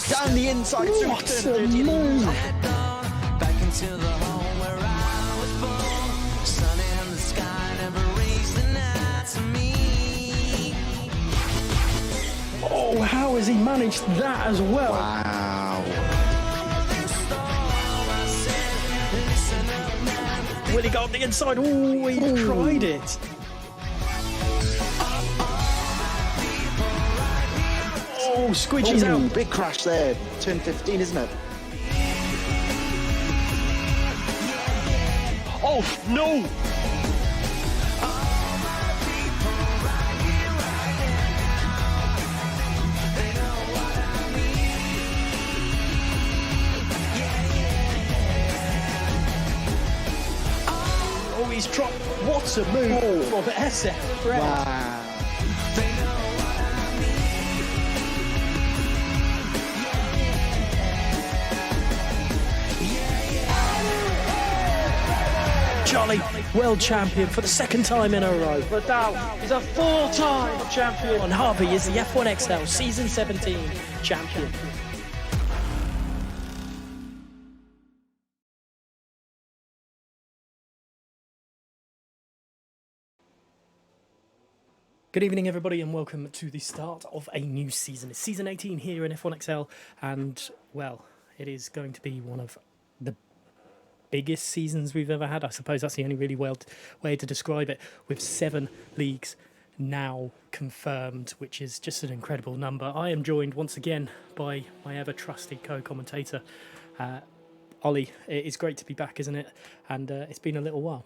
Down the inside. What a move! Back into the home where I was born. Sun in the sky never raised the night to me. Oh, how has he managed that as well? Wow. Will he go on the inside? Oh, he tried it. Oh, Squidgy's out. Big crash there. Turn 15, isn't it? Oh, no. Oh, he's dropped. What a move for the SF. Wow. Jolly, world champion for the second time in a row. Vidal is a four-time champion. And Harvey is the F1XL Season 17 champion. Good evening, everybody, and welcome to the start of a new season. It's Season 18 here in F1XL, and, well, it is going to be one of the biggest seasons we've ever had. I suppose that's the only really way to describe it, with 7 leagues now confirmed, which is just an incredible number. I am joined once again by my ever-trusty co-commentator, Ollie. It is great to be back, isn't it? And it's been a little while.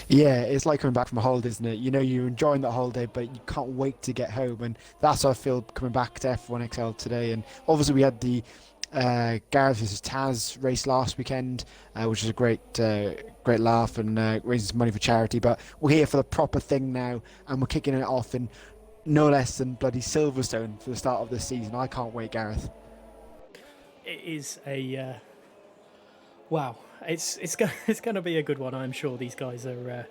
Yeah, it's like coming back from a holiday, isn't it? You know, you're enjoying that holiday, but you can't wait to get home, and that's how I feel coming back to F1XL today. And obviously we had the Gareth versus Taz race last weekend, which was a great laugh and raising some money for charity. But we're here for the proper thing now, and we're kicking it off in no less than bloody Silverstone for the start of this season. I can't wait, Gareth. It is a wow. It's going to be a good one. I'm sure these guys are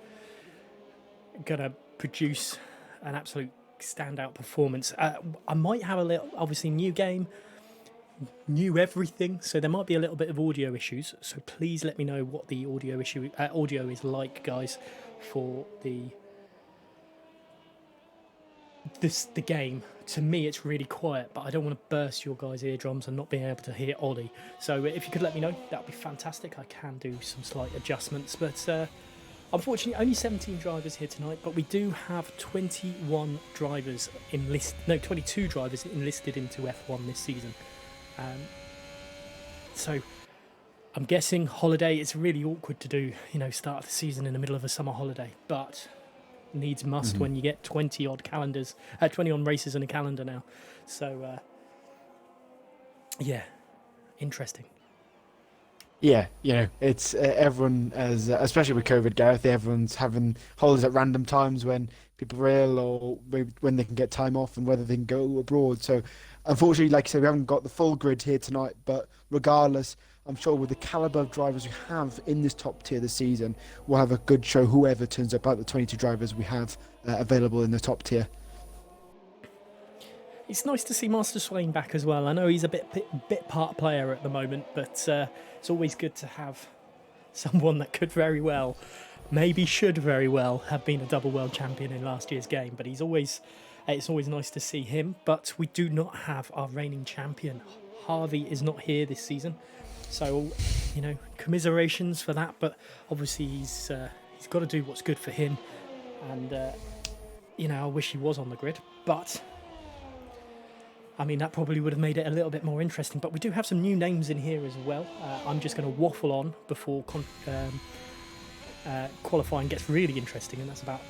going to produce an absolute standout performance. I might have a little, obviously, new game. New everything, so there might be a little bit of audio issues, so please let me know what the audio is like, guys, for the game. To me it's really quiet, but I don't want to burst your guys' eardrums and not being able to hear Ollie, so if you could let me know, that would be fantastic. I can do some slight adjustments, but unfortunately only 17 drivers here tonight, but we do have 22 drivers enlisted into F1 this season. So I'm guessing holiday, it's really awkward to do, start the season in the middle of a summer holiday, but needs must when you get 20 odd races in a calendar now. So yeah, interesting. Yeah, it's everyone, as especially with COVID, Gareth, everyone's having holidays at random times when people are ill, or maybe when they can get time off and whether they can go abroad. So unfortunately, like you said, we haven't got the full grid here tonight, but regardless, I'm sure with the calibre of drivers we have in this top tier this season, we'll have a good show, whoever turns up out the 22 drivers we have available in the top tier. It's nice to see Master Swain back as well. I know he's a bit part player at the moment, but it's always good to have someone that could very well, maybe should very well, have been a double world champion in last year's game. But it's always nice to see him. But we do not have our reigning champion. Harvey is not here this season, so commiserations for that. But obviously he's got to do what's good for him, and I wish he was on the grid, but I mean, that probably would have made it a little bit more interesting. But we do have some new names in here as well. I'm just going to waffle on before qualifying gets really interesting, and that's about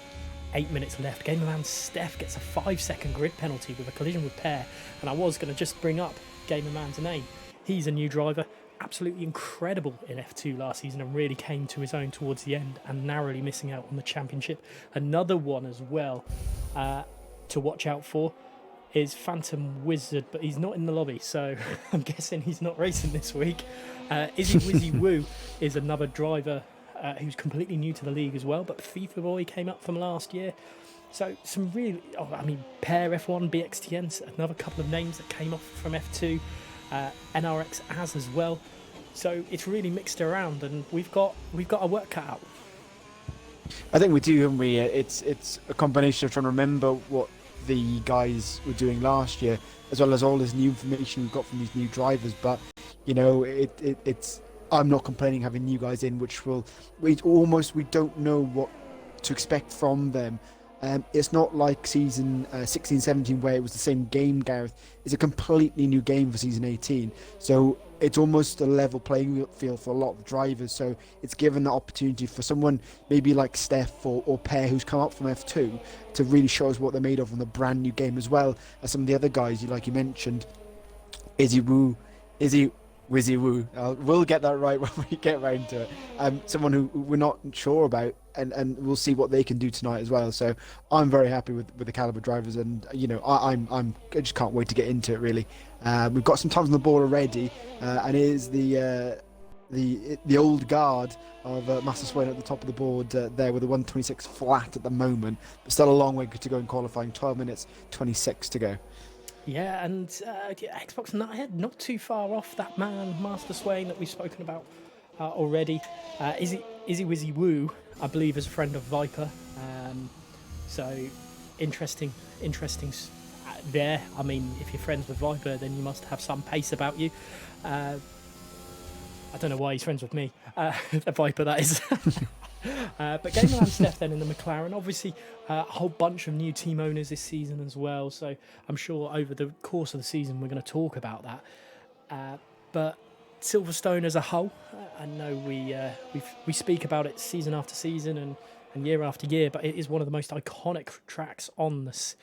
8 minutes left. Gamerman Steph gets a 5-second grid penalty with a collision with Pear, and I was going to just bring up Gamerman's name. He's a new driver, absolutely incredible in F2 last season, and really came to his own towards the end, and narrowly missing out on the championship. Another one as well to watch out for is Phantom Wizard, but he's not in the lobby, so I'm guessing he's not racing this week. Izzy Wizzy Woo is another driver who's completely new to the league as well, but FIFA Boy came up from last year. So some really, Pair F1, BXTN, another couple of names that came off from F2, NRX as well. So it's really mixed around, and we've got our work cut out. I think we do, haven't we? It's a combination of trying to remember what the guys were doing last year, as well as all this new information we've got from these new drivers. But it's I'm not complaining having new guys in, which we don't know what to expect from them. It's not like season 16-17 where it was the same game, Gareth. It's a completely new game for season 18. So it's almost a level playing field for a lot of drivers. So it's given the opportunity for someone maybe like Steph or Per, who's come up from F2, to really show us what they're made of in the brand new game, as well as some of the other guys, like you mentioned, Wizzy Woo. We'll get that right when we get round to it. Someone who we're not sure about, and we'll see what they can do tonight as well. So I'm very happy with the caliber drivers, and I just can't wait to get into it. Really, we've got some times on the board already, and it is the old guard of Master Swain at the top of the board there with a 1:26 flat at the moment, but still a long way to go in qualifying. 12 minutes 26 to go. Yeah, and Xbox Nuthead, not too far off that man, Master Swain, that we've spoken about already. Izzy Wizzy Woo, I believe, is a friend of Viper. So interesting there. I mean, if you're friends with Viper, then you must have some pace about you. I don't know why he's friends with me. The Viper, that is. But Gamerland Steph then in the McLaren, obviously a whole bunch of new team owners this season as well, so I'm sure over the course of the season we're going to talk about that. But Silverstone as a whole, I know we speak about it season after season and year after year, but it is one of the most iconic tracks on this.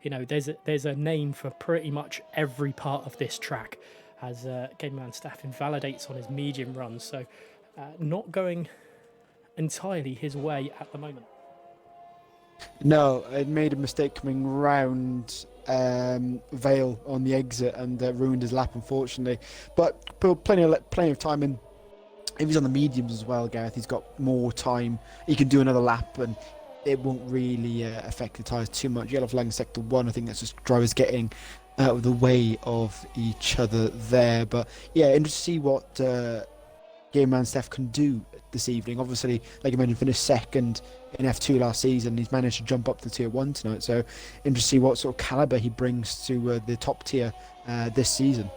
There's a name for pretty much every part of this track, as Gamerland Steph invalidates on his medium run, so not going entirely his way at the moment. No, it made a mistake coming round Vale on the exit and ruined his lap, unfortunately. But plenty of time, and if he's on the mediums as well, Gareth, he's got more time. He can do another lap, and it won't really affect the tyres too much. Yellow flag in sector 1, I think that's just drivers getting out of the way of each other there. But yeah, interesting to see what Gamerman Steph can do this evening. Obviously, like I mentioned, finished second in F2 last season. He's managed to jump up to tier 1 tonight, so interesting to see what sort of caliber he brings to the top tier this season.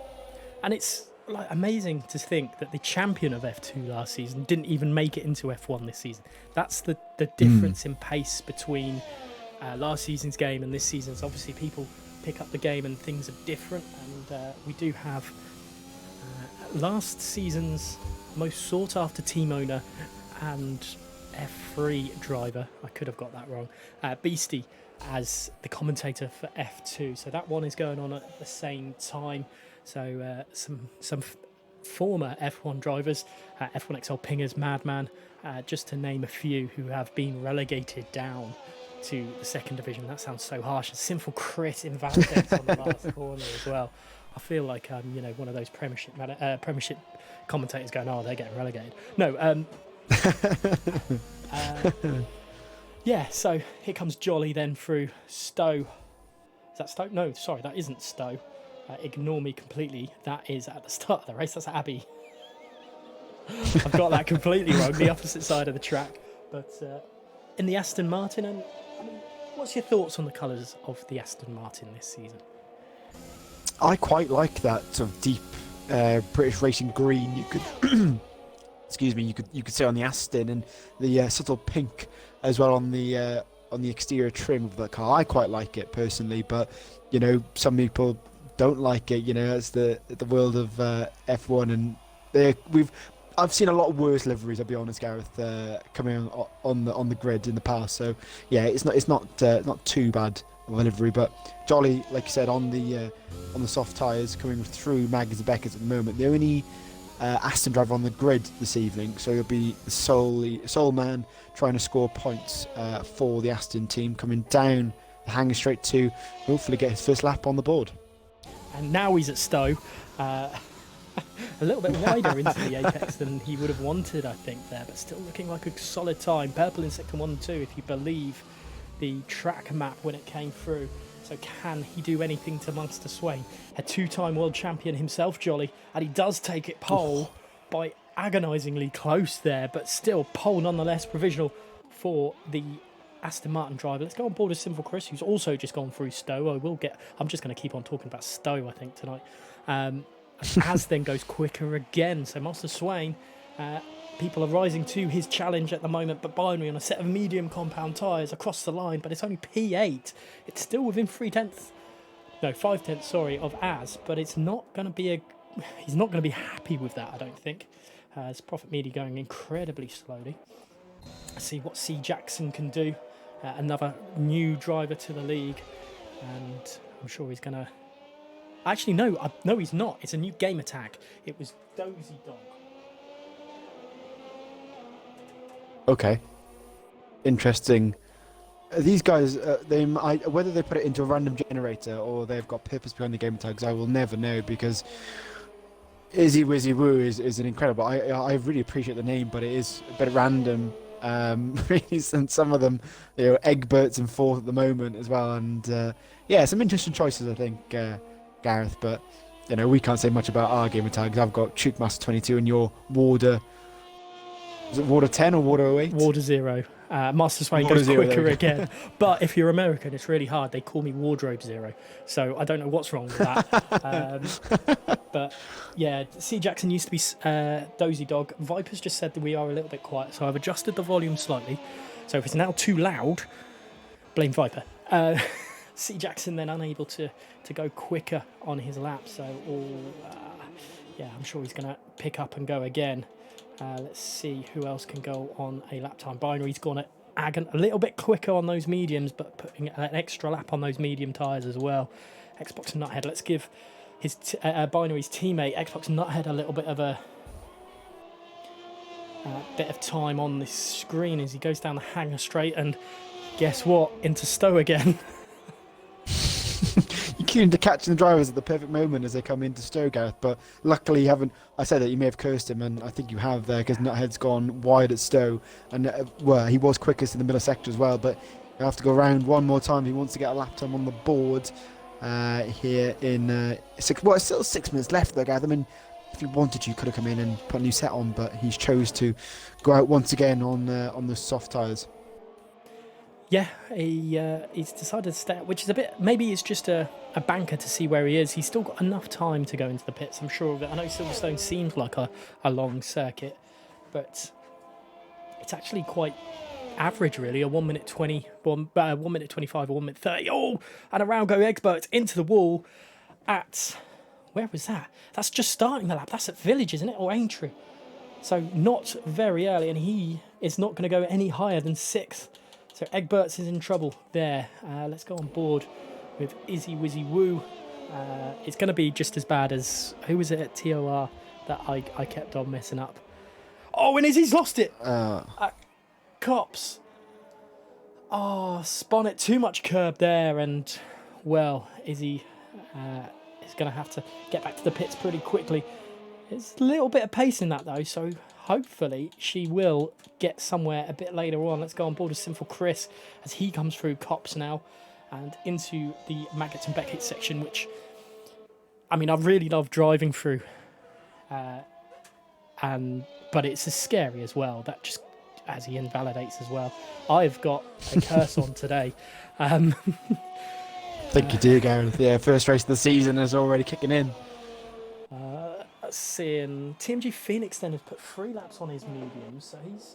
And it's amazing to think that the champion of F2 last season didn't even make it into F1 this season. That's the difference in pace between last season's game and this season's. Obviously, people pick up the game and things are different, and we do have last season's most sought after team owner and F3 driver, I could have got that wrong, Beastie, as the commentator for F2. So that one is going on at the same time. So some former F1 drivers, F1XL Pingers, Madman, just to name a few, who have been relegated down to the second division. That sounds so harsh. And Sinful Crit invalidates on the last corner as well. I feel like I'm, one of those Premiership commentators going, "Oh, they're getting relegated." No, yeah. So here comes Jolly then through Stowe. Is that Stowe? No, sorry, that isn't Stowe. Ignore me completely. That is at the start of the race. That's Abbey. I've got that completely wrong. The opposite side of the track. But in the Aston Martin, and what's your thoughts on the colours of the Aston Martin this season? I quite like that sort of deep British racing green. You could, excuse me, you could say on the Aston, and the subtle pink as well on the exterior trim of the car. I quite like it personally, but some people don't like it. It's the world of F1, and I've seen a lot of worse liveries, I'll be honest, Gareth, coming on the grid in the past. So yeah, it's not too bad of a livery, but Jolly, like you said, on the soft tyres coming through Maggers and Beckers at the moment. The only Aston driver on the grid this evening, so he'll be the sole man trying to score points for the Aston team, coming down the hanger straight to hopefully get his first lap on the board. And now he's at Stowe, a little bit wider into the apex than he would have wanted, I think, there, but still looking like a solid time. Purple in sector 1 and 2, if you believe the track map when it came through. So can he do anything to Master Swain? A two-time world champion himself, Jolly, and he does take it pole by agonisingly close there, but still pole nonetheless, provisional for the Aston Martin driver. Let's go on board with Simple Chris, who's also just gone through Stowe. I'm just going to keep on talking about Stowe, I think, tonight. As then goes quicker again. So Master Swain, people are rising to his challenge at the moment, but Binary on a set of medium compound tyres across the line, but it's only P8. It's still within 5/10, sorry, of Az, but it's not going to be he's not going to be happy with that, I don't think. As Prophet Media going incredibly slowly. Let's see what C. Jackson can do. Another new driver to the league, and I'm sure he's going to... Actually, no, he's not. It's a new game attack. It was Dozy Dog. Okay. Interesting. These guys, whether they put it into a random generator or they've got purpose behind the game tags, I will never know, because Izzy Wizzy Woo is an incredible... I really appreciate the name, but it is a bit random. Really, and some of them, Egbert's in fourth at the moment as well, and some interesting choices, I think, Gareth. But we can't say much about our game tags. I've got Chukemaster 22 and your Warder. Is it Warder 10 or Warder 08? Warder 0. Master Swain goes quicker again. But if you're American, it's really hard. They call me Wardrobe 0. So I don't know what's wrong with that. But yeah, C. Jackson used to be Dozy Dog. Viper's just said that we are a little bit quiet. So I've adjusted the volume slightly. So if it's now too loud, blame Viper. C. Jackson then unable to go quicker on his lap. So I'm sure he's going to pick up and go again. Let's see who else can go on a lap time. Binary's gone a little bit quicker on those mediums, but putting an extra lap on those medium tyres as well. Xbox Nuthead, let's give his Binary's teammate Xbox Nuthead a little bit of time on this screen as he goes down the hanger straight, and guess what? Into Stowe again. You keep into catching the drivers at the perfect moment as they come into Stowe, Gareth, but luckily you haven't. I said that you may have cursed him, and I think you have there, because Nuthead's gone wide at Stowe, and he was quickest in the middle sector as well, but you have to go around one more time. He wants to get a lap time on the board here in it's still 6 minutes left though, Gareth. I mean, if you wanted to, you could have come in and put a new set on, but he's chose to go out once again on the soft tyres. Yeah, he's decided to stay, which is a bit... Maybe it's just a banker to see where he is. He's still got enough time to go into the pits, I'm sure of it. I know Silverstone seems like a long circuit, but it's actually quite average, really. A 1 minute 20, 1 minute 25, or 1 minute 30. Oh, and around go Egbert into the wall at... Where was that? That's just starting the lap. That's at Village, isn't it? Or Aintree. So not very early, and he is not going to go any higher than 6th. So Egberts is in trouble there. Let's go on board with Izzy Wizzy Woo. It's going to be just as bad as... Who was it at TOR that I kept on messing up? Oh, and Izzy's lost it! Cops. Oh, spun it. Too much curb there, and, well, Izzy is going to have to get back to the pits pretty quickly. There's a little bit of pace in that, though, so hopefully she will get somewhere a bit later on. Let's go on board with Simple Chris as he comes through Cops now and into the Maggots and Beckett section, which, I mean, I really love driving through, but it's as scary as well. That just, as he invalidates as well. I've got a curse on today. I think you do, Gareth. Yeah, first race of the season is already kicking in. Seeing TMG Phoenix then has put 3 laps on his medium, so he's...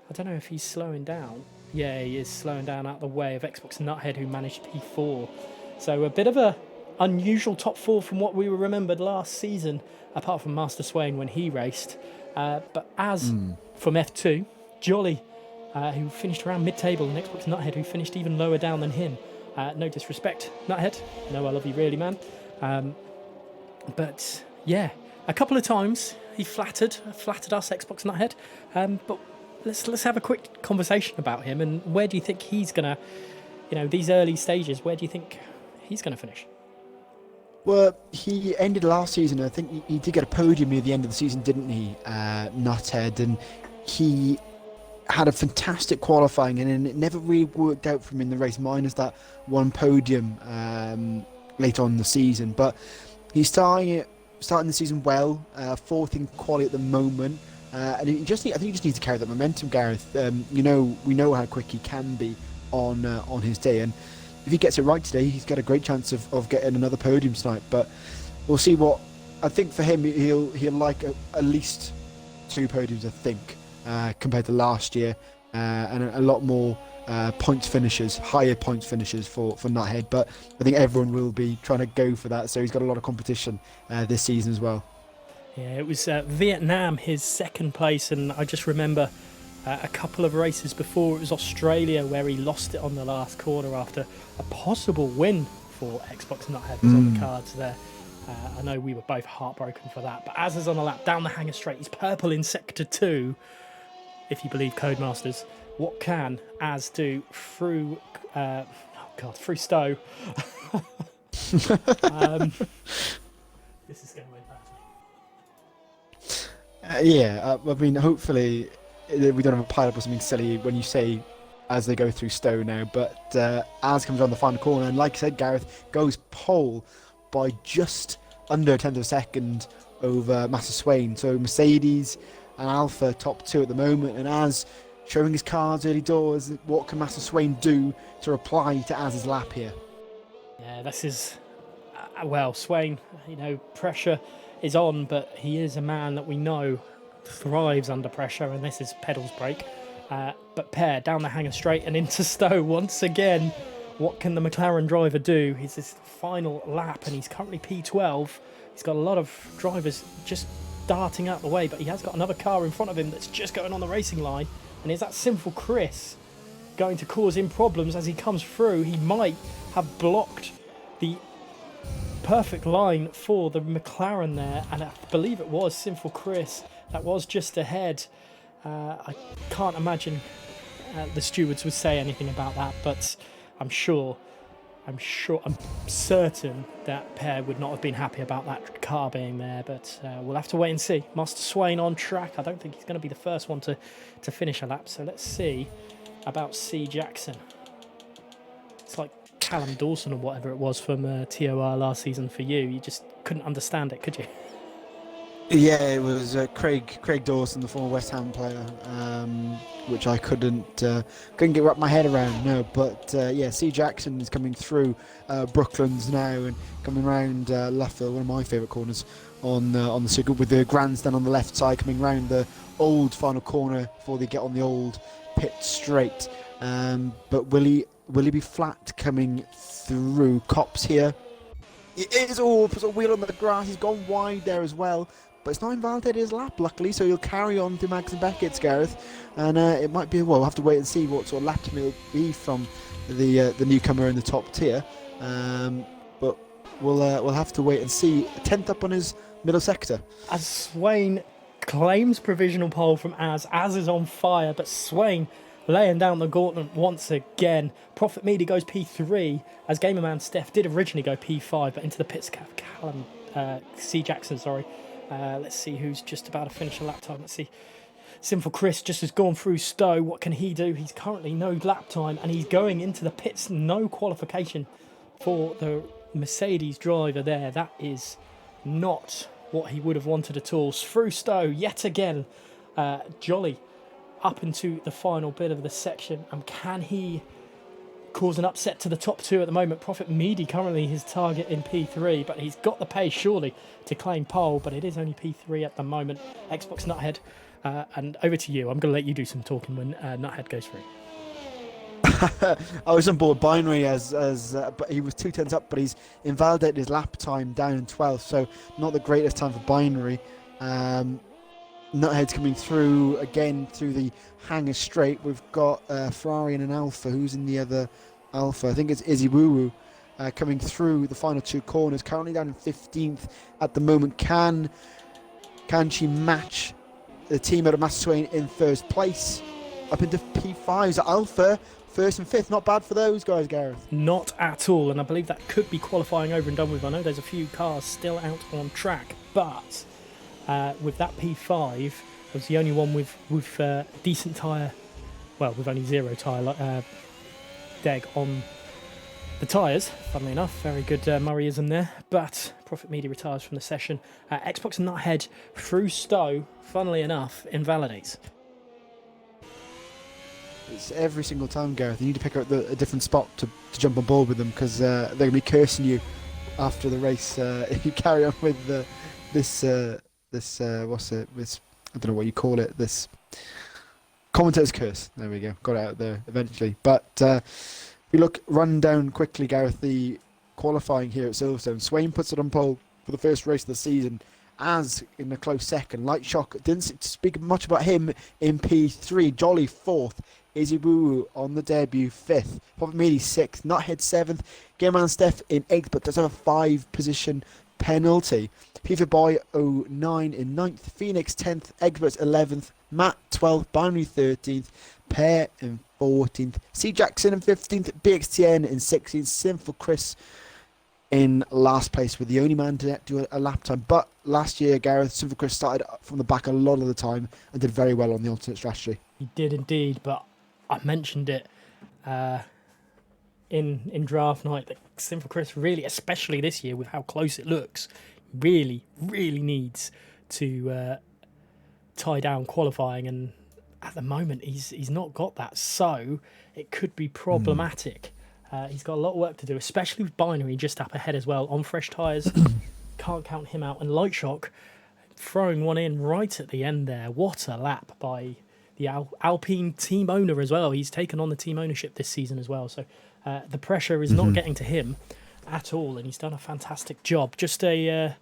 I don't know if he's slowing down. Yeah, he is slowing down out the way of Xbox Nuthead, who managed P4. So a bit of a unusual top 4 from what we remembered last season, apart from Master Swain when he raced. But as from F2, Jolly, who finished around mid-table, and Xbox Nuthead, who finished even lower down than him. No disrespect, Nuthead. No, I love you really, man. But yeah, a couple of times he flattered us, Xbox Nuthead. But let's have a quick conversation about him, and where do you think he's gonna, these early stages, where do you think he's gonna finish? Well, he ended last season. I think he did get a podium near the end of the season, didn't he, Nuthead? And he had a fantastic qualifying, and then it never really worked out for him in the race, minus that one podium late on in the season. But he's starting the season well, fourth in quali at the moment, and I think he just needs to carry that momentum, Gareth. We know how quick he can be on his day, and if he gets it right today, he's got a great chance of getting another podium tonight. But we'll see. What I think for him, he'll like at least 2 podiums, I think, compared to last year, and a lot more points finishes, higher points finishes for Nuthead. But I think everyone will be trying to go for that, so he's got a lot of competition this season as well. Yeah, it was Vietnam, his second place, and I just remember a couple of races before, it was Australia where he lost it on the last corner after a possible win for Xbox Nuthead was on the cards there. I know we were both heartbroken for that, but as is on a lap down the hanger straight, he's purple in sector 2, if you believe Codemasters. What can Az do through through Stowe? This is going way past me. I mean, hopefully we don't have a pile-up or something silly when you say as they go through Stowe now, but Az comes around the final corner, and like I said, Gareth goes pole by just under a tenth of a second over Master Swain. So Mercedes and Alpha top 2 at the moment, and Az showing his cards early doors. What can Master Swain do to reply to Az's lap here? Yeah, this is Swain, pressure is on, but he is a man that we know thrives under pressure, and this is pedals brake. But Pear down the hanger straight and into Stowe once again. What can the McLaren driver do? He's his final lap, and he's currently P12. He's got a lot of drivers just darting out the way, but he has got another car in front of him that's just going on the racing line. And is that Sinful Chris going to cause him problems as he comes through? He might have blocked the perfect line for the McLaren there, and I believe it was Sinful Chris that was just ahead. I can't imagine the stewards would say anything about that, but I'm certain that Pear would not have been happy about that car being there, but we'll have to wait and see. Master Swain on track. I don't think he's going to be the first one to finish a lap, so let's see about C. Jackson. It's like Callum Dawson or whatever it was from TOR last season for you. You just couldn't understand it, could you? Yeah, it was Craig Dawson, the former West Ham player, which I couldn't get wrap my head around. No, but C. Jackson is coming through Brooklands now and coming round Luffield, one of my favourite corners on the circuit, with the grandstand on the left side, coming round the old final corner before they get on the old pit straight. But will he be flat coming through? Cops here. It is puts a wheel on the grass. He's gone wide there as well. But it's not invalidated his lap, luckily, so he'll carry on to Max and Beckett's, Gareth. And it might be, we'll have to wait and see what sort of lap time it'll be from the newcomer in the top tier. But we'll have to wait and see. 10th up on his middle sector. As Swain claims provisional pole from Az is on fire, but Swain laying down the gauntlet once again. Prophet Meady goes P3, as Gamerman Steph did originally go P5, but into the pits, C. Jackson, sorry. Let's see who's just about to finish a lap time. Let's see. Sinful Chris just has gone through Stowe. What can he do? He's currently no lap time, and he's going into the pits. No qualification for the Mercedes driver there. That is not what he would have wanted at all. Through Stowe yet again. Jolly up into the final bit of the section. And can he cause an upset to the top 2 at the moment? Prophet Meady currently his target in P3, but he's got the pace surely to claim pole, but it is only P3 at the moment. Xbox Nuthead, and over to you. I'm going to let you do some talking when Nuthead goes through. I was on board Binary but he was 2 tenths up, but he's invalidated his lap time down in 12th, so not the greatest time for Binary. Nuthead's coming through again through the hanger straight. We've got Ferrari and an Alpha. Who's in the other Alpha? I think it's Izzy Woo Woo coming through the final 2 corners. Currently down in 15th at the moment. Can she match the team out of Master Swain in first place? Up into P5s. Alpha, 1st and 5th. Not bad for those guys, Gareth. Not at all, and I believe that could be qualifying over and done with. I know there's a few cars still out on track, but with that P5 was the only one with decent tyre well, with only 0 tyre deg on the tyres, funnily enough. Very good Murrayism there. But Profit Media retires from the session. Xbox Nuthead through Stowe, funnily enough, invalidates. It's every single time, Gareth. You need to pick out a different spot to jump on board with them, because they're going to be cursing you after the race if you carry on with this what's it? This, I don't know what you call it. This commentator's curse. There we go. Got it out there eventually. But if we run down quickly, Gareth, the qualifying here at Silverstone. Swain puts it on pole for the first race of the season, as in a close second. Light Shock, didn't speak much about him in P3. Jolly 4th. Izzy Woo on the debut 5th. Prophet Meaty 6th. Nuthead 7th. Gameman Steph in 8th, but does have a 5 position penalty. FIFA Boy 09 in 9th. Phoenix 10th. Egberts 11th. Matt 12th. Binary 13th. Pear in 14th. C Jackson in 15th. BXTN in 16th. Sinful Chris in last place, with the only man to do a lap time. But last year, Gareth, Sinful Chris started from the back a lot of the time and did very well on the alternate strategy. He did indeed, but I mentioned it in draft night that Sinful Chris really, especially this year with how close it looks, really needs to tie down qualifying, and at the moment he's not got that, so it could be problematic. He's got a lot of work to do, especially with Binary just up ahead as well on fresh tyres. Can't count him out. And Light Shock throwing one in right at the end there. What a lap by the Alpine team owner as well. He's taken on the team ownership this season as well, so the pressure is not getting to him at all, and he's done a fantastic job. Just a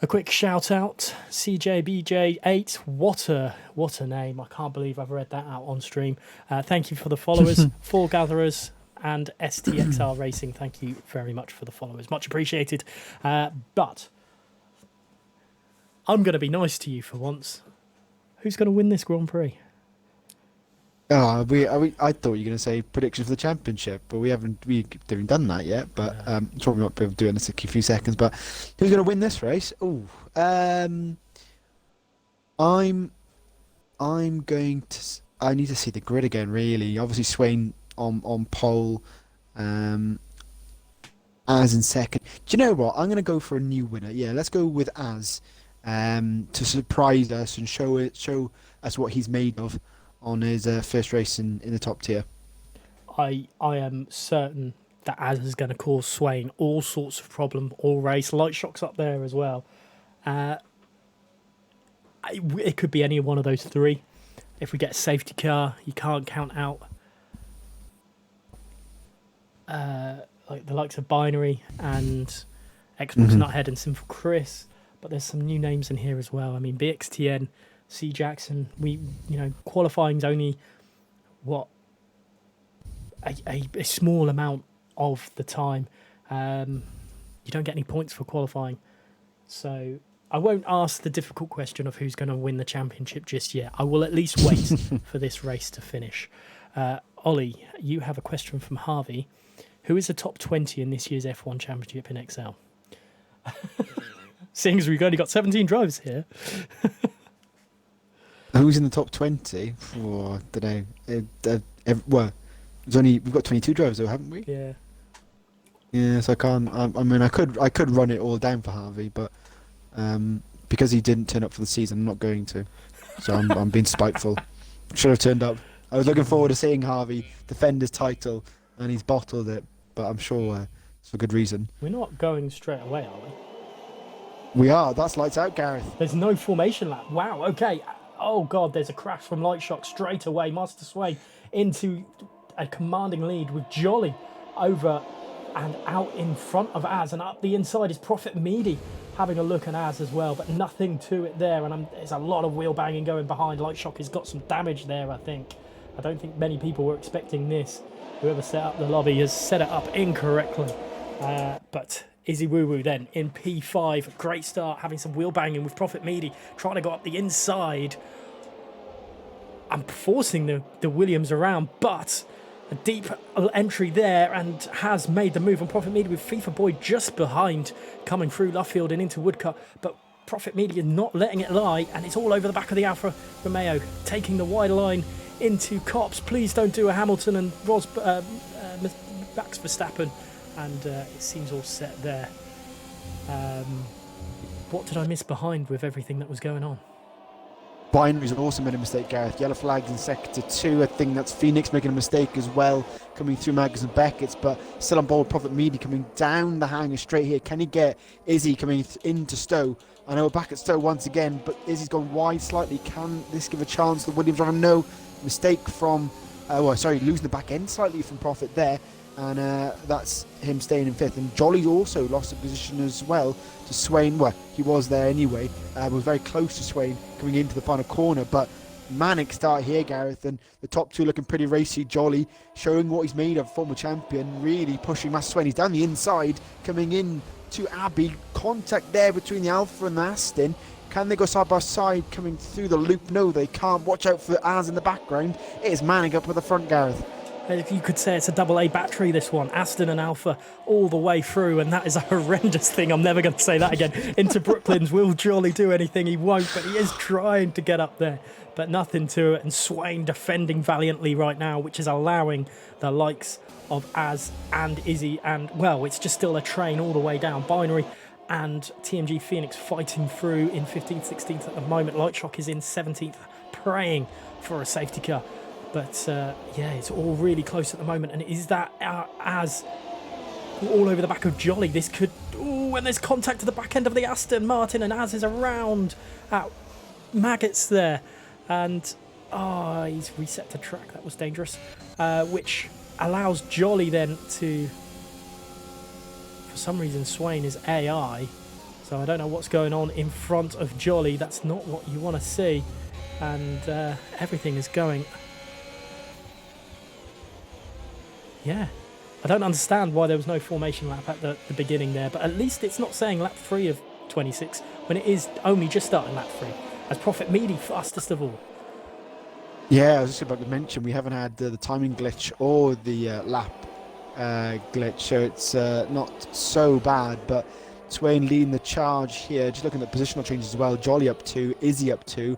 quick shout out, CJBJ8. What a name! I can't believe I've read that out on stream. Thank you for the followers, Four Gatherers and STXR Racing. Thank you very much for the followers, much appreciated. But I'm going to be nice to you for once. Who's going to win this Grand Prix? I thought you were going to say prediction for the championship, but we haven't done that yet. But I'm sure we might be able to do it in a few seconds. But who's going to win this race? I'm going to. I need to see the grid again. Really, obviously Swain on pole, Az in second. Do you know what? I'm going to go for a new winner. Yeah, let's go with Az. To surprise us and show us what he's made of on his first race in the top tier. I am certain that Az is going to cause Swain all sorts of problem all race. Light Shock's up there as well. It could be any one of those three. If we get a safety car, you can't count out like the likes of Binary and Xbox Nuthead and Sinful Chris. But there's some new names in here as well. I mean, BXTN, C Jackson. Qualifying's only a small amount of the time. You don't get any points for qualifying, so I won't ask the difficult question of who's going to win the championship just yet. I will at least wait for this race to finish. Ollie, you have a question from Harvey. Who is the top 20 in this year's F1 Championship in XL? Seeing as we've only got 17 drivers here. Who's in the top 20? Oh, I don't know. We've got 22 drivers though, haven't we? Yeah. Yeah, so I can't. I could run it all down for Harvey, but because he didn't turn up for the season, I'm not going to. So I'm being spiteful. Should have turned up. I was looking forward to seeing Harvey defend his title, and he's bottled it. But I'm sure it's for good reason. We're not going straight away, are we? We are. That's lights out, Gareth. There's no formation lap. Wow, okay. Oh, God, there's a crash from Light Shock straight away. Master Sway into a commanding lead with Jolly over and out in front of Az. And up the inside is Prophet Meaty having a look at Az as well, but nothing to it there. And there's a lot of wheel banging going behind. Light Shock has got some damage there, I think. I don't think many people were expecting this. Whoever set up the lobby has set it up incorrectly. But Izzy Woo Woo then in P5. Great start, having some wheel banging with Prophet Meaty, trying to go up the inside. I'm forcing the Williams around, but a deep entry there and has made the move on Prophet Meaty with FIFA Boy just behind, coming through Luffield and into Woodcut. But Prophet Meaty is not letting it lie, and it's all over the back of the Alfa Romeo, taking the wide line into Cops. Please don't do a Hamilton and Max Verstappen. And it seems all set there. What did I miss behind with everything that was going on? Binaries have also made a mistake, Gareth. Yellow flags in sector 2. I think that's Phoenix making a mistake as well, coming through Magnus and Beckett's, but still on board. Prophet Meady coming down the hanger straight here. Can he get Izzy coming into Stowe? I know we're back at Stowe once again, but Izzy's gone wide slightly. Can this give a chance to the Williams driver? No. Mistake from, losing the back end slightly from Prophet there. And that's him staying in 5th. And Jolly also lost a position as well to Swain. Well, he was there anyway. Was very close to Swain coming into the final corner. But manic start here, Gareth. And the top 2 looking pretty racy. Jolly showing what he's made of, former champion. Really pushing Master Swain. He's down the inside, coming in to Abbey. Contact there between the Alpha and the Aston. Can they go side by side coming through the loop? No, they can't. Watch out for Az in the background. It is Manning up at the front, Gareth. If you could say it's a AA battery, this one. Aston and Alpha all the way through, and that is a horrendous thing. I'm never going to say that again. Into Brooklands. Will Jolly do anything? He won't, but he is trying to get up there. But nothing to it, and Swain defending valiantly right now, which is allowing the likes of Az and Izzy, and, well, it's just still a train all the way down. Binary and TMG Phoenix fighting through in 15th, 16th at the moment. Lightshock is in 17th, praying for a safety car. But, it's all really close at the moment. And is that Az all over the back of Jolly? This could... Ooh, and there's contact to the back end of the Aston Martin. And Az is around at Maggots there. And, he's reset to track. That was dangerous. Which allows Jolly then to... For some reason, Swain is AI. So I don't know what's going on in front of Jolly. That's not what you want to see. And everything is going... Yeah, I don't understand why there was no formation lap at the beginning there, but at least it's not saying lap 3 of 26 when it is only just starting lap 3, as Prophet Meady fastest of all. Yeah, I was just about to mention we haven't had the timing glitch or the lap glitch, so it's not so bad, but Swain leading the charge here. Just looking at positional changes as well. Jolly up 2, Izzy up 2,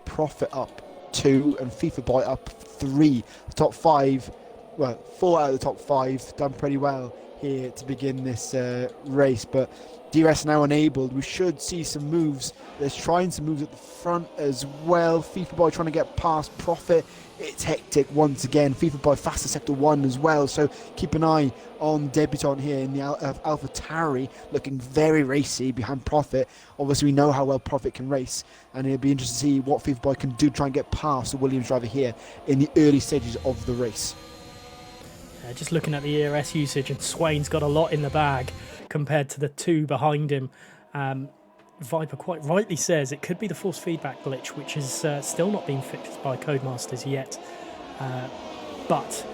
Prophet up 2, and FIFA Boy up 3. The top 5... Well, 4 out of the top 5 done pretty well here to begin this race, but DRS now enabled. We should see some moves. There's trying some moves at the front as well. FIFA Boy trying to get past Prophet. It's hectic once again. FIFA Boy faster sector 1 as well, so keep an eye on Debutant here in the Alpha Tauri, looking very racy behind Prophet. Obviously we know how well Prophet can race, and it'll be interesting to see what FIFA Boy can do to try and get past the Williams driver here in the early stages of the race. Just looking at the ERS usage, and Swain's got a lot in the bag compared to the 2 behind him. Viper quite rightly says it could be the force feedback glitch, which is still not being fixed by Codemasters yet. But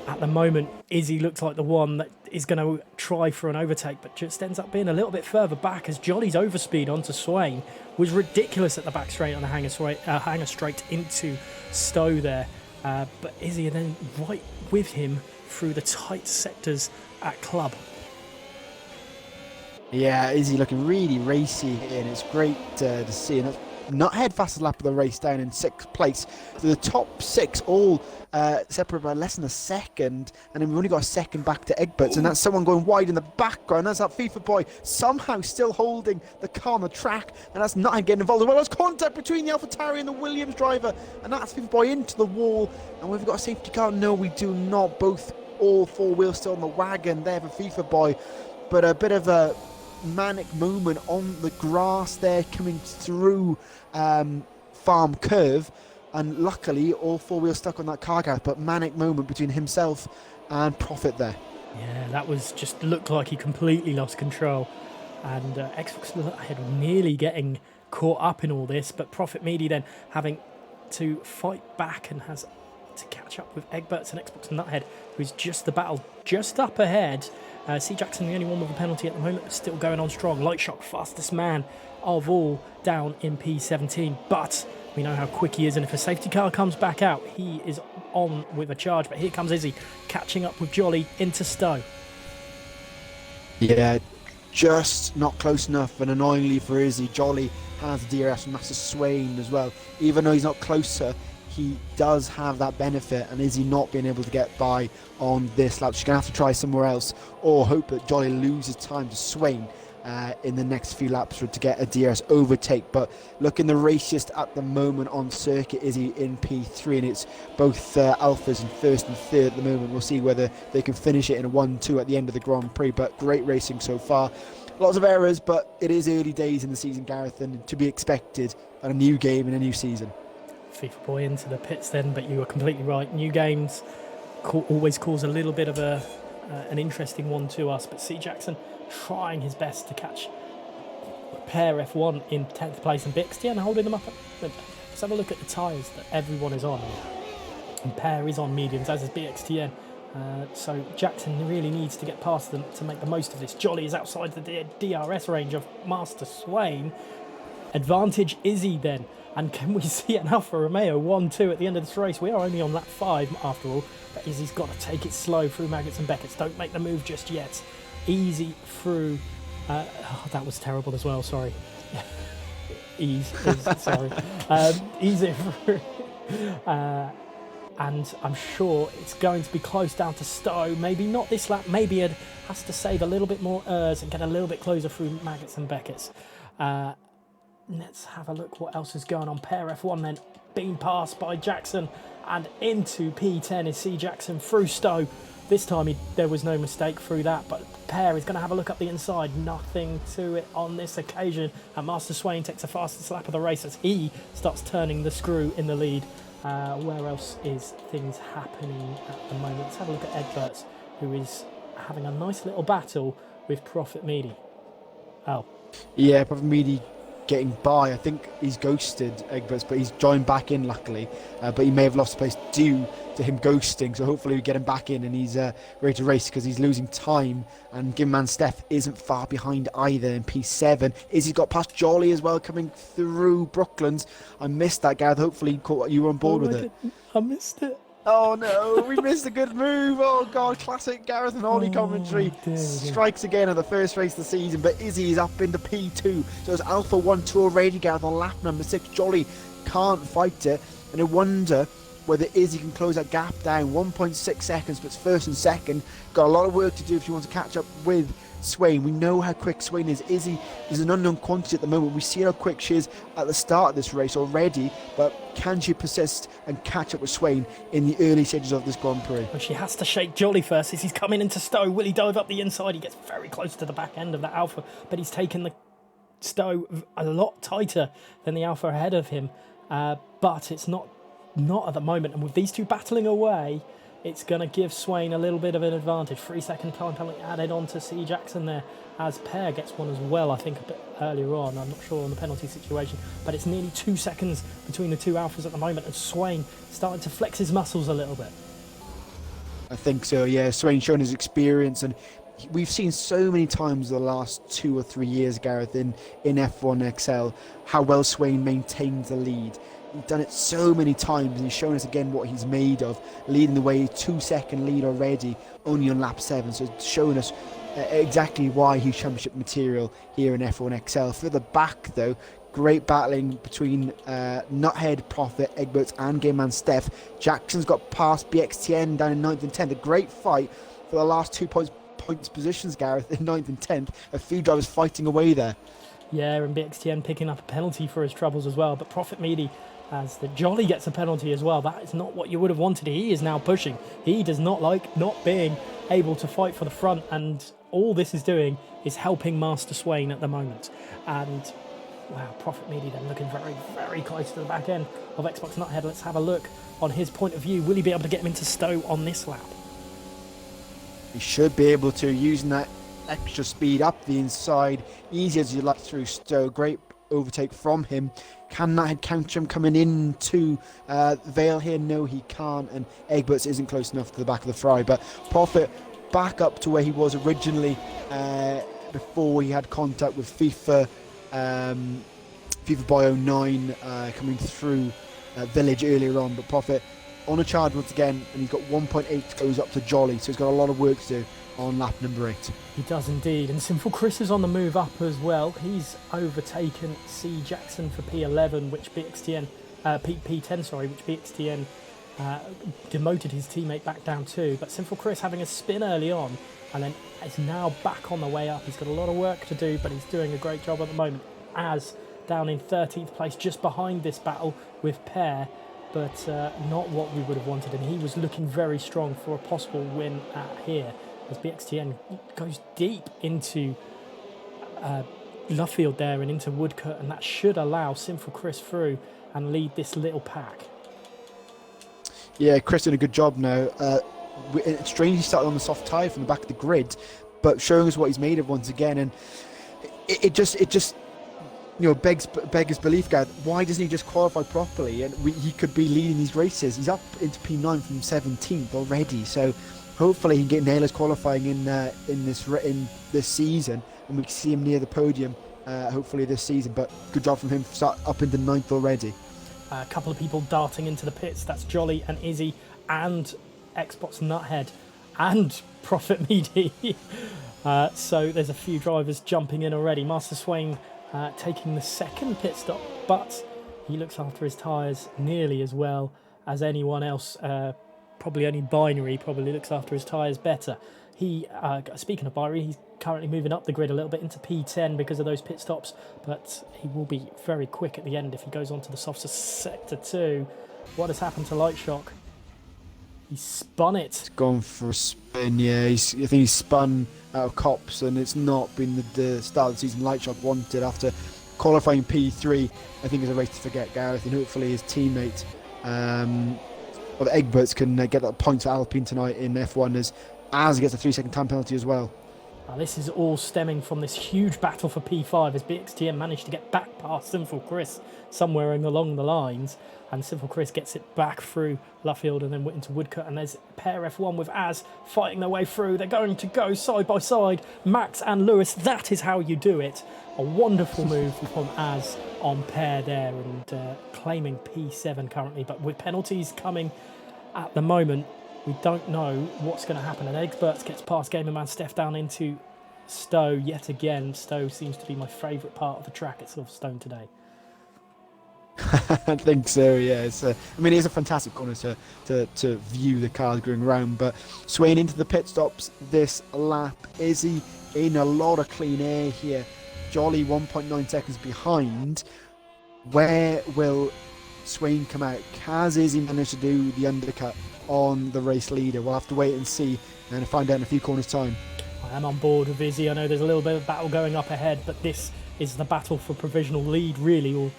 at the moment, Izzy looks like the one that is going to try for an overtake, but just ends up being a little bit further back, as Jolly's overspeed onto Swain was ridiculous at the back straight on the hanger straight into Stowe there. But Izzy then right with him through the tight sectors at Club. Yeah, Izzy looking really racy here, and it's great to see. And not head fastest lap of the race, down in 6th place. So the top 6 all separated by less than a second, and then we've only got a second back to Egberts, and that's someone going wide in the background. That's that FIFA Boy somehow still holding the car on the track, and that's not getting involved. Well, there's contact between the AlphaTauri and the Williams driver, and that's FIFA Boy into the wall. And we've got a safety car. No, we do not. All 4 wheels still on the wagon there for FIFA Boy, but a bit of a manic moment on the grass there coming through Farm Curve, and luckily all 4 wheels stuck on that car, but manic moment between himself and Prophet there. Yeah, that was just looked like he completely lost control, and Xbox Ahead nearly getting caught up in all this, but Prophet Meady then having to fight back and has to catch up with Egberts and Xbox Nuthead, who's just the battle just up ahead. C. Jackson, the only one with a penalty at the moment, but still going on strong. Lightshock, fastest man of all, down in P17. But we know how quick he is, and if a safety car comes back out, he is on with a charge. But here comes Izzy, catching up with Jolly into Stowe. Yeah, just not close enough, and annoyingly for Izzy, Jolly has the DRS from Master Swain as well. Even though he's not closer, he does have that benefit, and is he not being able to get by on this lap? She's going to have to try somewhere else, or hope that Jolly loses time to Swain in the next few laps to get a DRS overtake. But looking the raciest at the moment on circuit, is he in P3, and it's both Alphas in first and third at the moment. We'll see whether they can finish it in a 1-2 at the end of the Grand Prix, but great racing so far. Lots of errors, but it is early days in the season, Gareth, and to be expected on a new game in a new season. FIFA boy into the pits then, but you were completely right. New games always cause a little bit of an interesting one to us, but C. Jackson trying his best to catch Pair F1 in 10th place and Bixtian holding them up. Let's have a look at the tyres that everyone is on. And Pair is on mediums, as is BXTN. So Jackson really needs to get past them to make the most of this. Jolly is outside the DRS range of Master Swain. Advantage Izzy then. And can we see an Alfa Romeo 1-2 at the end of this race? We are only on lap 5 after all. But Izzy's got to take it slow through Maggots and Beckett's. Don't make the move just yet. Easy through... that was terrible as well, sorry. Sorry. Easy through... and I'm sure it's going to be close down to Stowe. Maybe not this lap. Maybe it has to save a little bit more and get a little bit closer through Maggots and Beckett's. Let's have a look what else is going on. Pair F1 then being passed by Jackson, and into P10 is C. Jackson through Stowe. This time there was no mistake through that, but Pair is going to have a look up the inside. Nothing to it on this occasion, and Master Swain takes the fastest lap of the race as he starts turning the screw in the lead. Where else is things happening at the moment? Let's have a look at Egberts, who is having a nice little battle with Prophet Meady. Oh. Yeah, Prophet Meady getting by. I think he's ghosted Egberts, but he's joined back in luckily. But he may have lost place due to him ghosting, so hopefully we get him back in and he's ready to race, because he's losing time. And Gimman Steph isn't far behind either in P7. Izzy's got past Jolly as well, coming through Brooklands. I missed that, Gareth. Hopefully you were on board with it. I missed it. Oh no, we missed a good move. Oh god, classic Gareth and Ollie commentary. Strikes again at the first race of the season, but Izzy is up into P2. So it's Alpha 1-2 already, Gareth, on lap number 6. Jolly can't fight it, and I wonder whether Izzy can close that gap down. 1.6 seconds, but it's first and second. Got a lot of work to do if you want to catch up with Swain. We know how quick Swain is. Izzy is an unknown quantity at the moment. We see how quick she is at the start of this race already, but can she persist and catch up with Swain in the early stages of this Grand Prix? Well, she has to shake Jolly first as he's coming into Stowe. Will he dive up the inside? He gets very close to the back end of that Alpha, but he's taken the Stowe a lot tighter than the Alpha ahead of him. But it's not at the moment, and with these two battling away, it's going to give Swain a little bit of an advantage. 3-second time penalty added on to C. Jackson there, as Pair gets one as well, I think a bit earlier on. I'm not sure on the penalty situation, but it's nearly 2 seconds between the two Alphas at the moment, and Swain starting to flex his muscles a little bit. I think so, yeah. Swain showing his experience, and we've seen so many times the last 2 or 3 years, Gareth, in F1XL, how well Swain maintains the lead. He's done it so many times, and he's shown us again what he's made of, leading the way, 2-second lead already, only on lap 7. So it's showing us exactly why he's championship material here in F1XL. Further back, though, great battling between Nuthead, Prophet, Egberts, and Game Man Steph. Jackson's got past BXTN down in 9th and 10th. A great fight for the last 2 points positions, Gareth, in 9th and 10th. A few drivers fighting away there. Yeah, and BXTN picking up a penalty for his troubles as well. But Prophet Meady, as the Jolly gets a penalty as well. That is not what you would have wanted. He is now pushing. He does not like not being able to fight for the front, and all this is doing is helping Master Swain at the moment. And wow, Prophet Meady then looking very, very close to the back end of Xbox Nuthead. Let's have a look on his point of view. Will he be able to get him into Stowe on this lap? He should be able to, using that extra speed up the inside, easy as you like through Stowe. Great overtake from him. Can Nuthead counter him coming into Vale here? No, he can't, and Egberts isn't close enough to the back of the fry. But Prophet back up to where he was originally before he had contact with FIFA Boy 09 coming through Village earlier on. But Prophet on a charge once again, and he's got 1.8 goes up to Jolly, so he's got a lot of work to do on lap number 8. He does indeed, and Sinful Chris is on the move up as well. He's overtaken C. Jackson for P11, which BXTN P10, sorry, which BXTN demoted his teammate back down to. But Sinful Chris having a spin early on, and then is now back on the way up. He's got a lot of work to do, but he's doing a great job at the moment. As down in 13th place, just behind this battle with Pear, but not what we would have wanted. And he was looking very strong for a possible win here, as BXTN goes deep into Luffield there and into Woodcote, and that should allow Sinful Chris through and lead this little pack. Yeah, Chris did a good job now. It's strange he started on the soft tyre from the back of the grid, but showing us what he's made of once again, and it just begs belief, Gareth. Why doesn't he just qualify properly? And he could be leading these races. He's up into P9 from 17th already, so hopefully he can get nail his qualifying in this season, and we can see him near the podium hopefully this season. But good job from him, start up into 9th already. A couple of people darting into the pits. That's Jolly and Izzy and Xbox Nuthead and Prophet Meaty. So there's a few drivers jumping in already. Master Swain taking the second pit stop, but he looks after his tyres nearly as well as anyone else. Probably only Binary probably looks after his tyres better. He, speaking of Binary, he's currently moving up the grid a little bit into P10 because of those pit stops, but he will be very quick at the end if he goes on to the softer sector 2. What has happened to Lightshock? He spun it. It's gone for a spin, yeah. I think he's spun out of Cops, and it's not been the start of the season Lightshock wanted after qualifying P3. I think it's a race to forget, Gareth, and hopefully his teammate, the Egberts, can get that point for Alpine tonight in F1 as he gets a 3-second time penalty as well. Now, this is all stemming from this huge battle for P5 as BXTM managed to get back past Sinful Chris somewhere along the lines, and Sinful Chris gets it back through Luffield and then into Woodcote, and there's Pair F1 with Az fighting their way through. They're going to go side by side, Max and Lewis. That is how you do it. A wonderful move from Az on Pair there, and claiming P7 currently, but with penalties coming at the moment, we don't know what's going to happen. And Egberts gets past Gamerman Steph down into Stowe yet again. Stowe seems to be my favourite part of the track at Silverstone today. I think so, yeah. It's a fantastic corner to view the cars going around, but Swain into the pit stops this lap. Izzy in a lot of clean air here. Jolly 1.9 seconds behind. Where will Swain come out? Has Izzy managed to do the undercut on the race leader? We'll have to wait and see and find out in a few corners' time. I am on board with Izzy. I know there's a little bit of battle going up ahead, but this is the battle for provisional lead, really,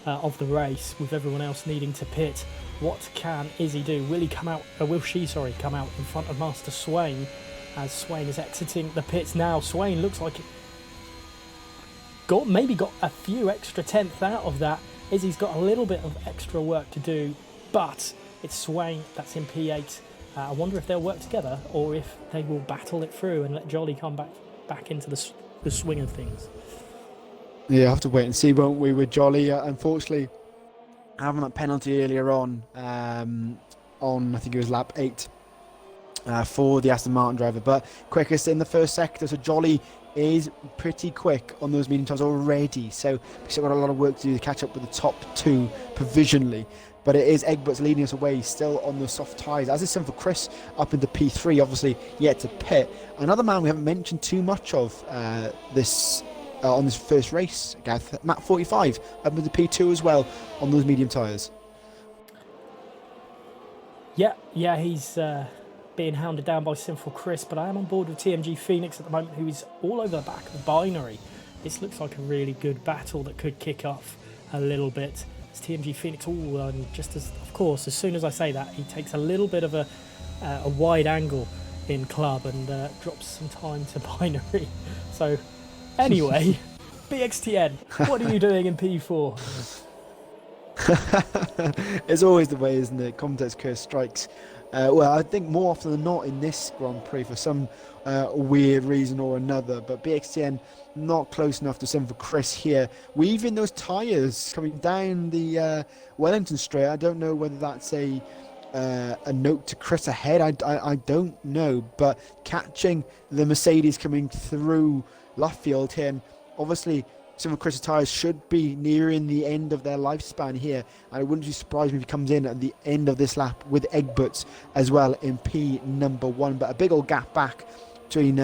of the race, with everyone else needing to pit. What can Izzy do? Will she come out in front of Master Swain as Swain is exiting the pits now? Swain looks like maybe got a few extra tenths out of that. Izzy's got a little bit of extra work to do, but it's Swain that's in P8. I wonder if they'll work together or if they will battle it through and let Jolly come back into the swing of things. Yeah, have to wait and see, won't we, with Jolly? Unfortunately, having that penalty earlier on I think it was lap 8 for the Aston Martin driver, but quickest in the first sector, so Jolly is pretty quick on those medium tyres already, so we've still got a lot of work to do to catch up with the top 2 provisionally. But it is Egberts leading us away still on the soft tyres, as is Sinful Chris up into P3, obviously yet to pit. Another man we haven't mentioned too much of on this first race, Gareth, Matt 45 up into P2 as well on those medium tyres. Yeah, he's being hounded down by Sinful Chris, but I am on board with TMG Phoenix at the moment, who is all over the back of the Binary. This looks like a really good battle that could kick off a little bit. It's TMG Phoenix, and just as soon as I say that, he takes a little bit of a wide angle in club and drops some time to Binary. So anyway, BXTN, what are you doing in P4? It's always the way, isn't it? Commentator's curse strikes. Well, I think more often than not in this Grand Prix for some weird reason or another, but BXTN not close enough to Sinful Chris here. Weaving those tyres coming down the Wellington Straight. I don't know whether that's a note to Chris ahead. I don't know, but catching the Mercedes coming through Luffield here, and obviously some of Chris's tyres should be nearing the end of their lifespan here. And it wouldn't be surprised if he comes in at the end of this lap with Egberts as well in P1. But a big old gap back between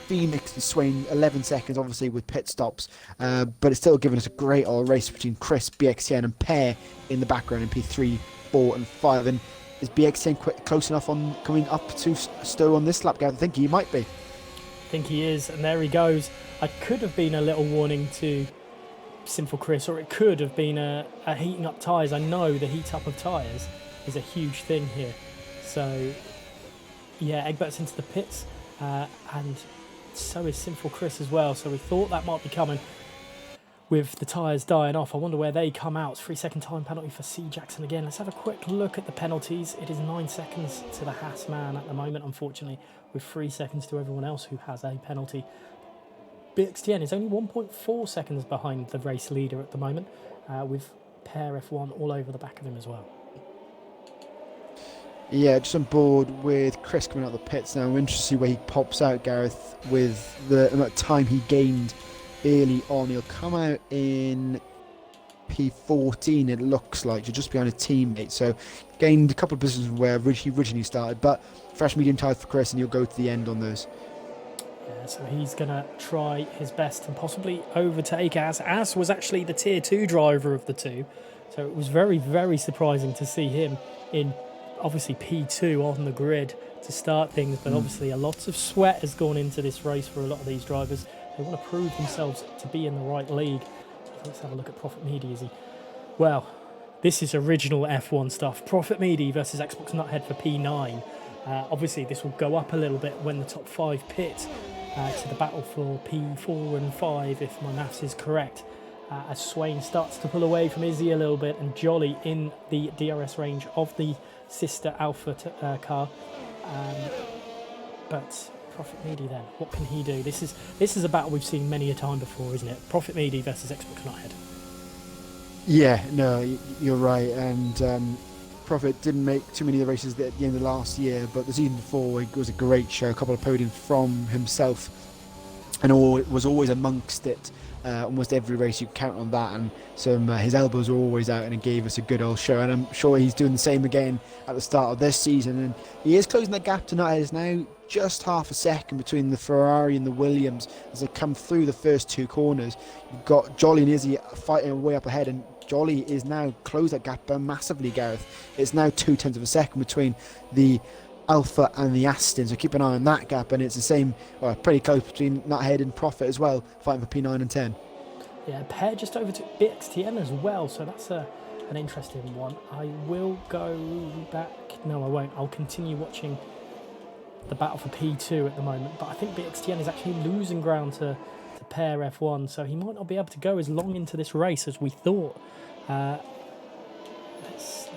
Phoenix and Swain, 11 seconds obviously with pit stops, but it's still giving us a great old race between Chris, BXTN and Pear in the background in P3, 4 and 5. And is BXTN close enough on coming up to Stowe on this lap, Gavin? I think he might be. I think he is, and there he goes. I could have been a little warning to Sinful Chris, or it could have been a heating up tyres. I know the heat up of tyres is a huge thing here. So, yeah, Egbert's into the pits, and so is Sinful Chris as well. So we thought that might be coming with the tyres dying off. I wonder where they come out. It's 3-second time penalty for C. Jackson again. Let's have a quick look at the penalties. It is 9 seconds to the Haas man at the moment, unfortunately, with 3 seconds to everyone else who has a penalty. BXTN is only 1.4 seconds behind the race leader at the moment, with Pair F1 all over the back of him as well. Yeah, just on board with Chris coming out of the pits now. I'm interested to see where he pops out, Gareth, with the amount of time he gained early on. He'll come out in P14, it looks like, just behind a teammate. So gained a couple of positions where he originally started, but fresh medium tyres for Chris, and he'll go to the end on those. Yeah, so he's going to try his best and possibly overtake As. As was actually the Tier 2 driver of the two, so it was very, very surprising to see him in obviously P2 on the grid to start things, but obviously a lot of sweat has gone into this race for a lot of these drivers. They want to prove themselves to be in the right league. Let's have a look at Prophet Meaty. Well, this is original F1 stuff. Prophet Meaty versus Xbox Nuthead for P9. Obviously this will go up a little bit when the top 5 pit to the battle for P4 and 5, if my maths is correct, as Swain starts to pull away from Izzy a little bit, and Jolly in the DRS range of the sister Alpha car. But Prophet Meaty then, what can he do? This is a battle we've seen many a time before, isn't it? Prophet Meaty versus Xbox Nuthead. Yeah, no, you're right. And Prophet didn't make too many of the races at the end of last year, but the season before it was a great show. A couple of podiums from himself, and was always amongst it. Almost every race you count on that, and his elbows were always out, and it gave us a good old show. And I'm sure he's doing the same again at the start of this season, and he is closing that gap tonight. It's now just half a second between the Ferrari and the Williams as they come through the first two corners. You've got Jolly and Izzy fighting way up ahead, and Jolly is now closed that gap massively, Gareth. It's now 0.2 of a second between the Alpha and the Aston, so keep an eye on that gap, and it's the same, pretty close between Nuthead and Prophet as well, fighting for P9 and 10. Yeah, Pair just over to BXTN as well, so that's an interesting one. I will go back, no I won't, I'll continue watching the battle for P2 at the moment, but I think BXTN is actually losing ground to Pair F1, so he might not be able to go as long into this race as we thought. Let's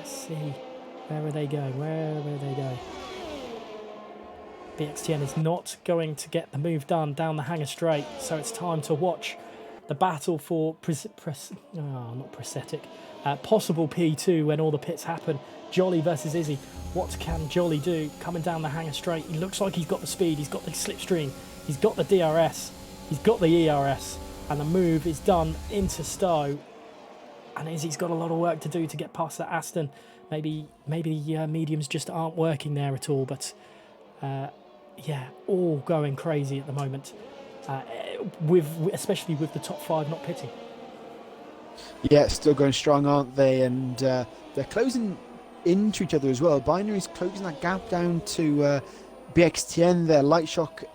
see, where are they going, where are they going? BXTN is not going to get the move done down the hangar straight, so it's time to watch the battle for possible P2 when all the pits happen. Jolly versus Izzy. What can Jolly do coming down the hangar straight? He looks like he's got the speed, he's got the slipstream, he's got the DRS, he's got the ERS, and the move is done into Stowe. And Izzy's got a lot of work to do to get past that Aston. Maybe mediums just aren't working there at all, but yeah, all going crazy at the moment, especially with the top 5 not pitting. Yeah, still going strong, aren't they? And they're closing into each other as well. Binary's closing that gap down to BXTN there. Light Shock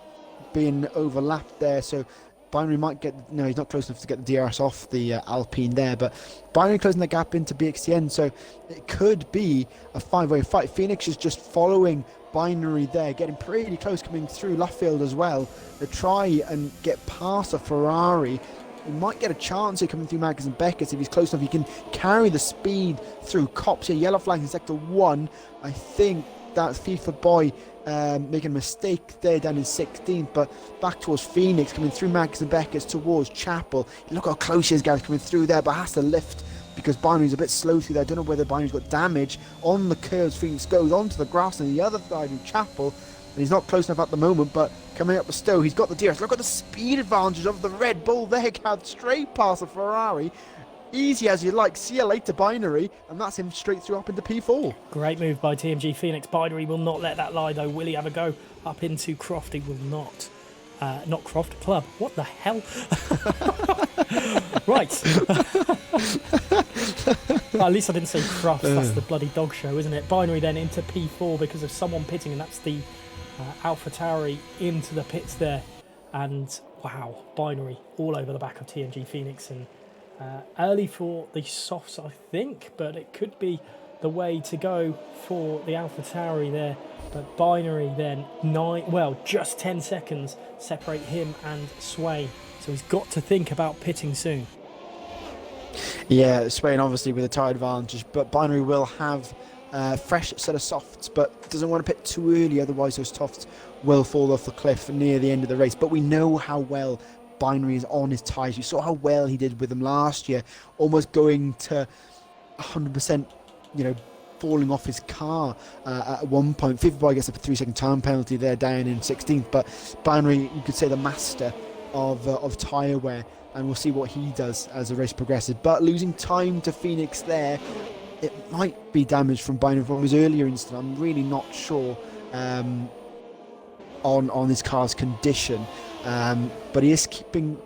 being overlapped there, so Binary might get, no, he's not close enough to get the DRS off the Alpine there, but Binary closing the gap into BXTN, so it could be a 5-way fight. Phoenix is just following Binary there, getting pretty close, coming through Luffield as well to try and get past a Ferrari. He might get a chance here coming through Marcus and Beckett if he's close enough. He can carry the speed through Cops here. Yellow flag in sector 1. I think that's FIFA Boy making a mistake there down in 16th, but back towards Phoenix, coming through Marcus and Beckett towards Chapel. Look how close he is, Gareth, coming through there, but has to lift because Binary's a bit slow through there. I don't know whether Binary's got damage on the curves. Phoenix goes onto the grass on the other side of Chapel, and he's not close enough at the moment, but coming up the Stowe, he's got the DRS. Look at the speed advantage of the Red Bull there, Gareth, straight past the Ferrari. Easy as you like. See you later, Binary, and that's him straight through up into P4. Great move by TMG Phoenix. Binary will not let that lie, though. Will he have a go up into Croft? He will not. Not Croft, Club. What the hell? Right. Well, at least I didn't say Croft. That's the bloody dog show, isn't it? Binary then into P4 because of someone pitting, and that's the AlphaTauri into the pits there. And wow, Binary all over the back of TMG Phoenix, and early for the softs, I think, but it could be the way to go for the AlphaTauri there. But Binary then just 10 seconds separate him and Swain, so he's got to think about pitting soon. Yeah, Swain obviously with a tyre advantage, but Binary will have a fresh set of softs, but doesn't want to pit too early, otherwise those softs will fall off the cliff near the end of the race. But we know how well Binary is on his tyres. You saw how well he did with them last year, almost going to 100%, falling off his car at one point. Fifty gets a 3-second time penalty there, down in 16th. But Binary, you could say, the master of tyre wear, and we'll see what he does as the race progresses. But losing time to Phoenix there, it might be damage from Binary from his earlier incident. I'm really not sure on his car's condition. But he is keeping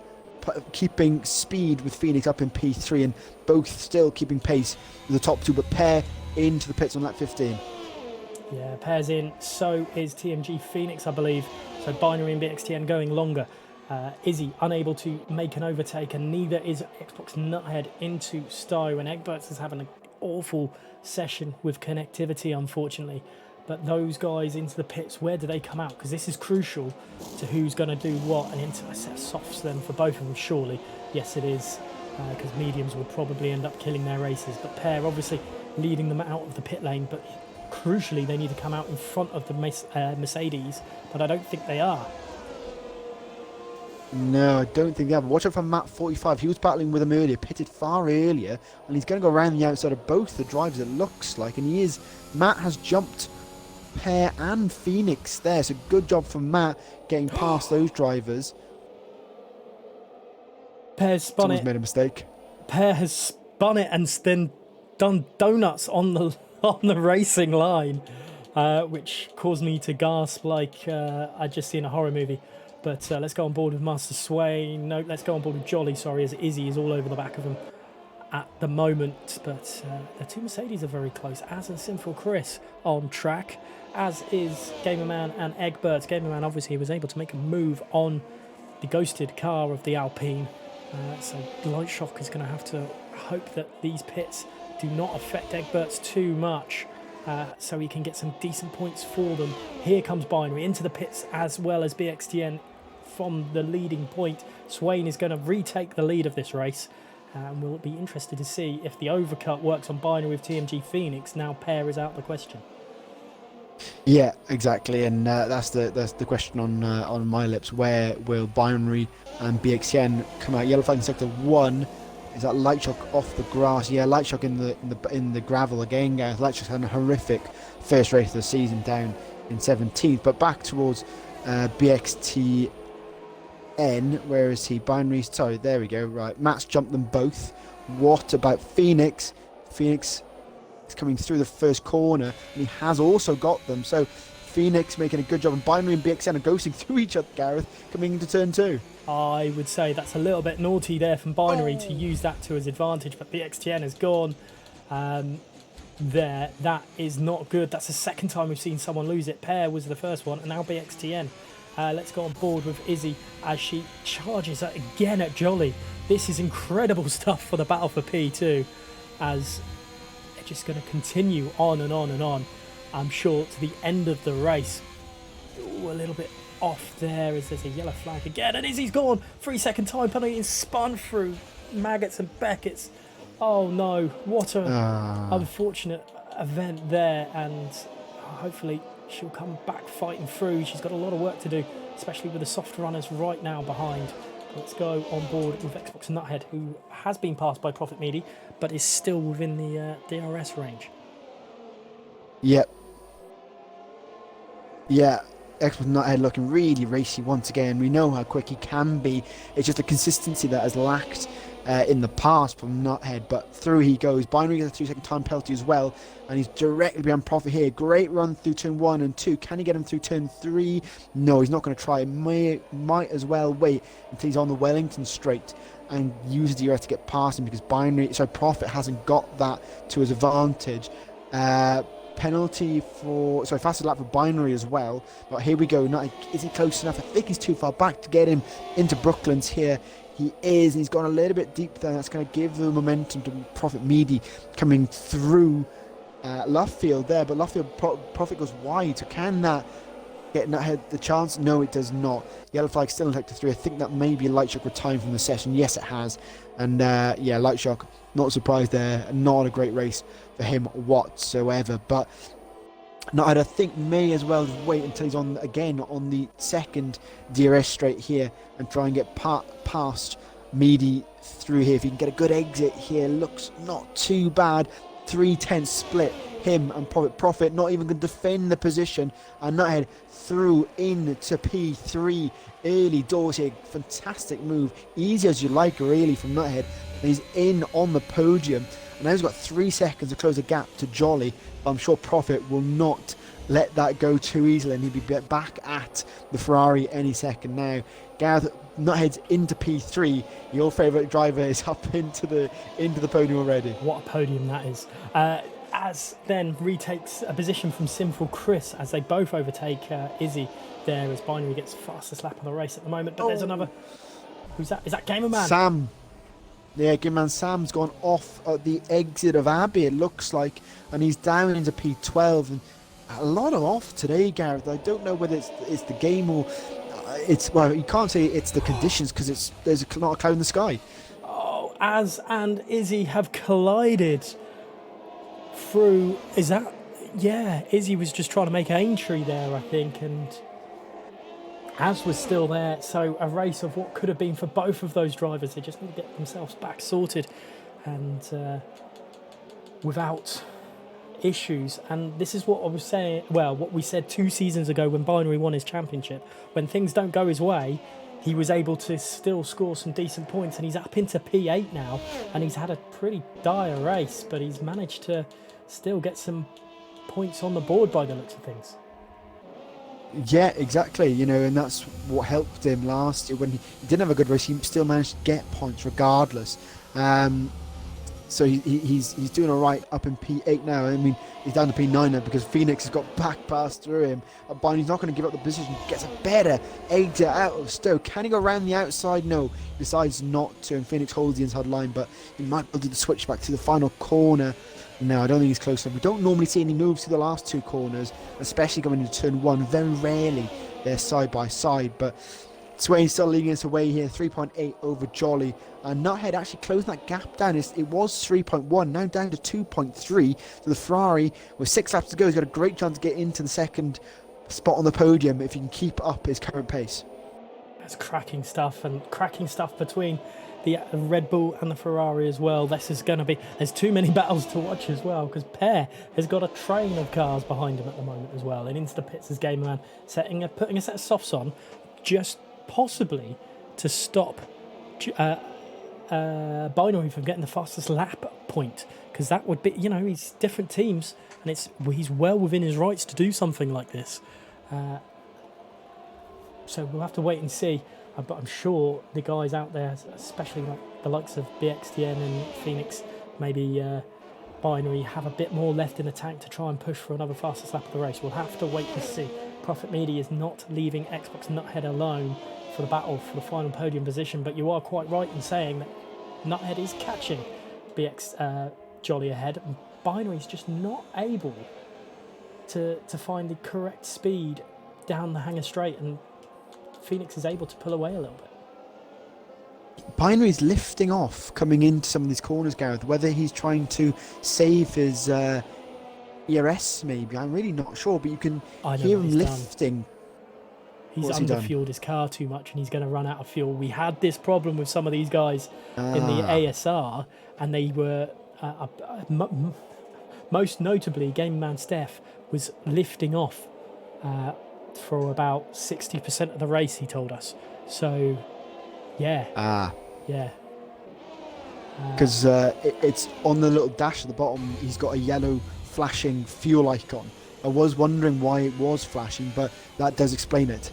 speed with Phoenix up in P3, and both still keeping pace with the top two, but Pair into the pits on lap 15. Yeah, Pair's in, so is TMG Phoenix, I believe. So Binary and BXTN going longer. Izzy unable to make an overtake, and neither is Xbox Nuthead into Stowe, and Egberts is having an awful session with connectivity, unfortunately. But those guys into the pits, where do they come out? Because this is crucial to who's going to do what, and into a set of softs then for both of them, surely. Yes, it is, because mediums will probably end up killing their races. But Pair obviously leading them out of the pit lane, but crucially they need to come out in front of the Mercedes, but I don't think they are. No, I don't think they have. Watch out for Matt 45. He was battling with him earlier, pitted far earlier, and he's going to go around the outside of both the drivers, it looks like, and he is. Matt has jumped Pair and Phoenix there, so good job from Matt getting past those drivers. Pair's spun Someone's it. made a mistake. Pair has spun it and then done donuts on the racing line, which caused me to gasp like I'd just seen a horror movie. But let's go on board with Master Swain. No, let's go on board with Jolly, sorry, as Izzy is all over the back of him at the moment. But the two Mercedes are very close, as and Sinful Chris on track, as is Gamerman and Egberts. Gamerman obviously was able to make a move on the ghosted car of the Alpine. So Lightshock is going to have to hope that these pits do not affect Egberts too much, so he can get some decent points for them. Here comes Binary into the pits, as well as BXTN from the leading point. Swain is going to retake the lead of this race, and we'll be interested to see if the overcut works on Binary with TMG Phoenix. Now Pair is out of the question. Yeah, exactly, and that's the question on my lips. Where will Binary and BXN come out? Yellow flag in sector 1. Is that Lightshock off the grass? Yeah, Lightshock in the gravel again, guys. Lightshock's had a horrific first race of the season, down in 17th. But back towards BXTN. Where is he? Binary. Sorry, there we go. Right, Matt's jumped them both. What about Phoenix? Phoenix is coming through the first corner, and he has also got them. So Phoenix making a good job, and Binary and BXN are ghosting through each other, Gareth, coming into turn 2. I would say that's a little bit naughty there from Binary to use that to his advantage, but BXTN has gone there. That is not good. That's the second time we've seen someone lose it. Pair was the first one, and now BXTN. Let's go on board with Izzy as she charges again at Jolly. This is incredible stuff for the battle for P2, as they're just going to continue on and on and on, I'm sure, to the end of the race. Ooh, a little bit off there as there's a yellow flag again, and Izzy's gone. 3-second time penalty and spun through Maggots and Beckett's. Oh no, what a unfortunate event there, and hopefully she'll come back fighting through. She's got a lot of work to do, especially with the soft runners right now behind. Let's go on board with Xbox Nuthead, who has been passed by Prophet Meaty, but is still within the DRS range. Yep. Yeah, Expert Nuthead looking really racy once again. We know how quick he can be. It's just the consistency that has lacked in the past from Nuthead. But through he goes. Binary gets a 3-second time penalty as well. And he's directly behind Prophet here. Great run through turn 1 and 2. Can he get him through turn 3? No, he's not going to try. Might as well wait until he's on the Wellington straight and use the DRS to get past him, because Prophet hasn't got that to his advantage. Penalty for fastest lap for Binary as well. But here we go. Is he close enough? I think he's too far back to get him into Brooklands here. He is, and he's gone a little bit deep there. That's going to give the momentum to Prophet Meady coming through Luffield there. But Luffield Prophet goes wide. So can that get Nuthead the chance? No, it does not. Yellow flag still in sector 3. I think that may be Light Shock retiring from the session. Yes, it has. And yeah, Light Shock, not surprised there. Not a great race for him whatsoever. But Nuthead, I think, may as well just wait until he's on the second DRS straight here and try and get past Meady through here. If he can get a good exit here, looks not too bad. 3-10 split. Him and Prophet not even going to defend the position, and Nuthead through into P3 early doors here. Fantastic move, easy as you like really from Nuthead, and he's in on the podium. And now he's got 3 seconds to close the gap to Jolly, but I'm sure Prophet will not let that go too easily, and he'll be back at the Ferrari any second now. Gareth, Nuthead's into P3. Your favourite driver is up into the podium already. What a podium that is. As then retakes a position from Sinful Chris as they both overtake Izzy there, as Binary gets fastest lap of the race at the moment. But there's another. Who's that? Is that Gamerman? Sam. Yeah, Gamerman Sam's gone off at the exit of Abbey, it looks like, and he's down into P12. And a lot of off today, Gareth. I don't know whether it's the game or you can't say it's the conditions, because there's not a cloud in the sky. Oh, Az and Izzy have collided through. Is that? Yeah, Izzy was just trying to make Aintree there, I think, and Az was still there. So a race of what could have been for both of those drivers. They just need to get themselves back sorted and without issues. And this is what I was saying, well, what we said 2 seasons ago when Binary won his championship. When things don't go his way, he was able to still score some decent points, and he's up into P8 now, and he's had a pretty dire race, but he's managed to still get some points on the board by the looks of things. Yeah, exactly. And that's what helped him last year when he didn't have a good race. He still managed to get points regardless. So he's doing all right up in P8 now. I mean, he's down to P9 now because Phoenix has got back past through him. But he's not going to give up the position. Gets a better exit out of Stowe. Can he go around the outside? No. He decides not to, and Phoenix holds the inside line, but he might be able to do the switch back to the final corner. No, I don't think he's close enough. We don't normally see any moves to the last 2 corners, especially going into turn 1. Very rarely they're side by side, but Swain still leading us away here, 3.8 over Jolly. And Nuthead actually closing that gap down. It was 3.1, now down to 2.3. So the Ferrari, with 6 laps to go, he's got a great chance to get into the second spot on the podium if he can keep up his current pace. That's cracking stuff between the Red Bull and the Ferrari as well. This is going to be, there's too many battles to watch as well, because Per has got a train of cars behind him at the moment as well. And into the pits is Gamerman putting a set of softs on, just possibly to stop Binary from getting the fastest lap point, because that would be, he's different teams, and he's well within his rights to do something like this. So we'll have to wait and see. But I'm sure the guys out there, especially like the likes of BXTN and Phoenix, maybe Binary, have a bit more left in the tank to try and push for another fastest lap of the race. We'll have to wait and see. Prophet Media is not leaving Xbox Nuthead alone for the battle for the final podium position, but you are quite right in saying that Nuthead is catching BX Jolly ahead, and Binary's just not able to find the correct speed down the hangar straight, and Phoenix is able to pull away a little bit. Binary's lifting off coming into some of these corners, Gareth. Whether he's trying to save his ERS, maybe, I'm really not sure, but you can hear him lifting. He's underfueled his car too much, and he's going to run out of fuel. We had this problem with some of these guys in the ASR, and they were most notably Game Man Steph was lifting off for about 60% of the race, he told us. So, yeah. Yeah. Because it's on the little dash at the bottom. He's got a yellow flashing fuel icon. I was wondering why it was flashing, but that does explain it.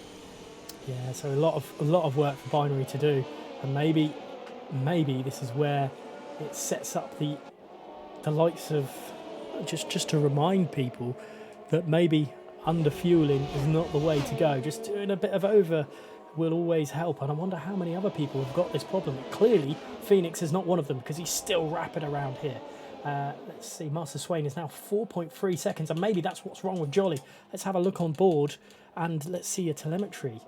Yeah, so a lot of work for Binary to do, and maybe this is where it sets up the likes of just to remind people that maybe underfueling is not the way to go. Just doing a bit of over will always help, and I wonder how many other people have got this problem. Clearly, Phoenix is not one of them because he's still rapid around here. Let's see, Master Swain is now 4.3 seconds, and maybe that's what's wrong with Jolly. Let's have a look on board, and let's see a telemetry.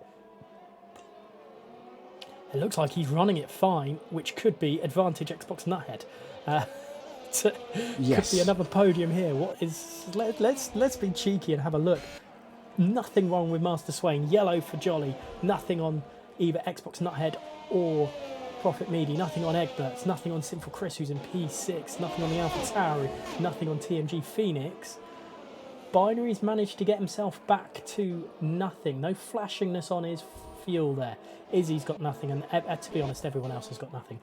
It looks like he's running it fine, which could be advantage Xbox Nuthead. Yes. Could be another podium here. What is? Let's be cheeky and have a look. Nothing wrong with Master Swain. Yellow for Jolly. Nothing on either Xbox Nuthead or Prophet Meaty. Nothing on Egberts. Nothing on Sinful Chris, who's in P6. Nothing on the Alpha Tauri. Nothing on TMG Phoenix. Binary's managed to get himself back to nothing. No flashingness on his fuel there. Izzy's got nothing, and to be honest, everyone else has got nothing.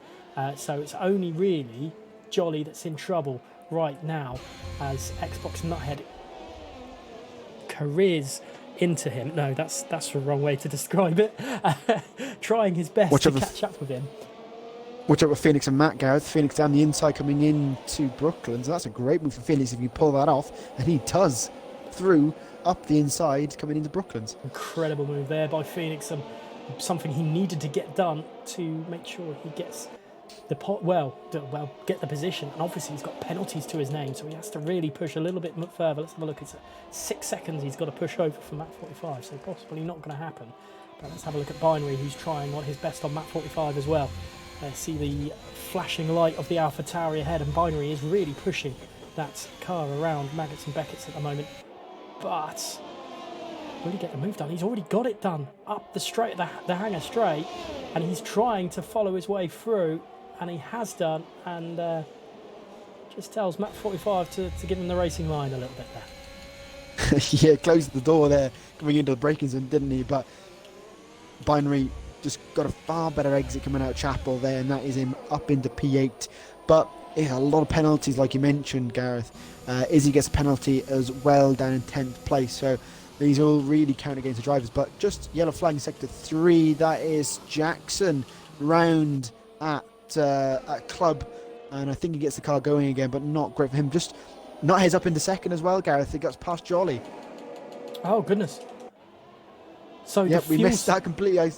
So it's only really Jolly that's in trouble right now as Xbox Nuthead careers into him. No, that's the wrong way to describe it. Trying his best to catch up with him. Watch out with Phoenix and Matt, Gareth. Phoenix down the inside coming into Brooklyn. So that's a great move for Phoenix if you pull that off. And he does through up the inside coming into Brooklyn's. Incredible move there by Phoenix. Something he needed to get done to make sure he gets the get the position. And obviously he's got penalties to his name, so he has to really push a little bit further. Let's have a look. It's 6 seconds he's got to push over from Map 45, so possibly not going to happen. But let's have a look at Binary, who's trying on his best on Map 45 as well. See the flashing light of the Alpha Tauri ahead, and Binary is really pushing that car around Maggots and Beckett's at the moment. But will he get the move done? He's already got it done up the straight, the hangar straight, and he's trying to follow his way through, and he has done, and just tells Map 45 to give him the racing line a little bit there. Yeah, closed the door there coming into the braking zone, didn't he? But Binary just got a far better exit coming out of Chapel there, and that is him up into P8. But a lot of penalties, like you mentioned, Gareth. Izzy gets a penalty as well down in 10th place, so these all really count against the drivers. But just yellow flag in sector 3, that is Jackson round at Club, and I think he gets the car going again, but not great for him. Just not heads up into second as well, Gareth. He gets past Jolly. Oh goodness. So yeah, we missed that completely. I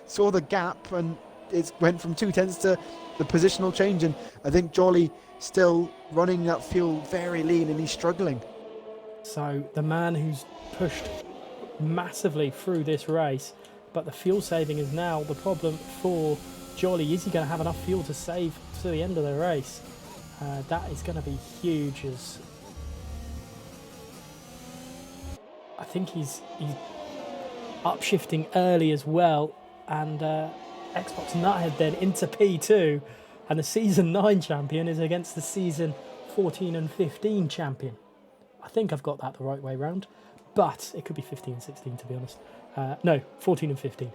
saw the gap, and it went from 2/10 to the positional change, and I think Jolly still running that fuel very lean, and he's struggling. So the man who's pushed massively through this race, but the fuel saving is now the problem for Jolly. Is he going to have enough fuel to save to the end of the race? That is going to be huge, as I think he's upshifting early as well, and Xbox Nuthead then into P2, and the season 9 champion is against the season 14 and 15 champion. I think I've got that the right way round, but it could be 15 and 16 to be honest. No, 14 and 15.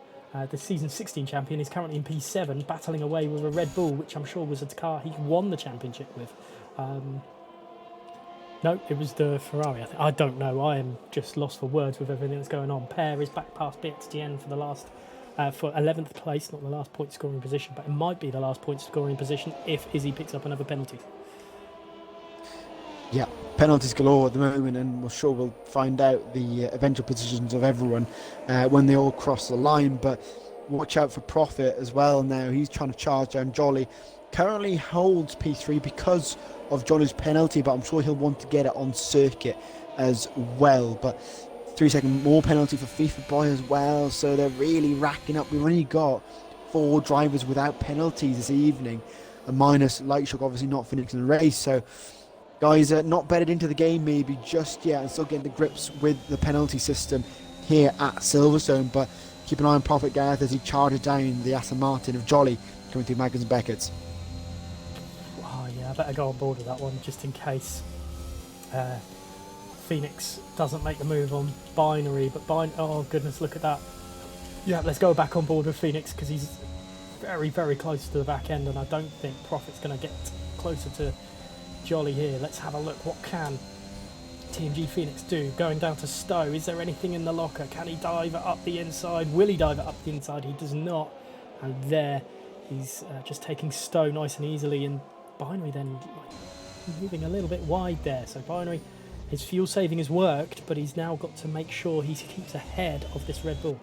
The season 16 champion is currently in P7, battling away with a Red Bull, which I'm sure was a car he won the championship with. No, it was the Ferrari, I think. I don't know. I am just lost for words with everything that's going on. Per is back past BXDN for the last, for 11th place, not the last point scoring position, but it might be the last point scoring position if Izzy picks up another penalty. Yeah, penalties galore at the moment, and we're sure we'll find out the eventual positions of everyone when they all cross the line. But watch out for Profit as well now. He's trying to charge down Jolly. Currently holds P3 because of Jolly's penalty, but I'm sure he'll want to get it on circuit as well. But 3 second more penalty for FIFA Boy as well, so they're really racking up. We've only got 4 drivers without penalties this evening, and minus Lightshock obviously not finishing the race. So guys are not bedded into the game maybe just yet, and still getting the grips with the penalty system here at Silverstone. But keep an eye on Prophet Gareth as he charges down the Aston Martin of Jolly coming through Maggins and Beckett's. Oh yeah, I better go on board with that one just in case Phoenix doesn't make the move on Binary, but oh goodness, look at that. Yeah, let's go back on board with Phoenix because he's very, very close to the back end, and I don't think Profit's going to get closer to Jolly here. Let's have a look. What can TMG Phoenix do? Going down to Stowe. Is there anything in the locker? Can he dive it up the inside? Will he dive it up the inside? He does not. And there, he's just taking Stowe nice and easily, and Binary then moving a little bit wide there. So Binary, his fuel saving has worked, but he's now got to make sure he keeps ahead of this Red Bull.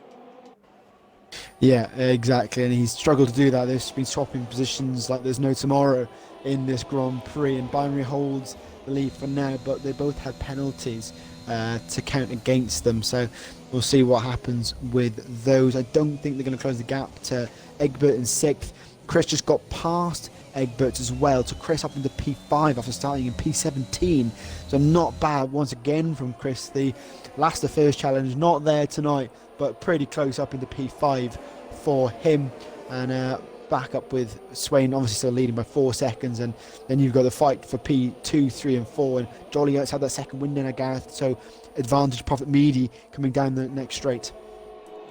Yeah, exactly, and he's struggled to do that. They've been swapping positions like there's no tomorrow in this Grand Prix, and Binary holds the lead for now, but they both had penalties to count against them, so we'll see what happens with those. I don't think they're going to close the gap to Egbert in 6th. Chris just got past Egbert as well, to Chris up into P5 after starting in P17, so not bad once again from Chris. The last of first challenge not there tonight, but pretty close up into P5 for him, and back up with Swain obviously still leading by 4 seconds, and then you've got the fight for P2, 3 and 4, and Jolly outside that second window now, Gareth, so advantage Prophet Meady coming down the next straight.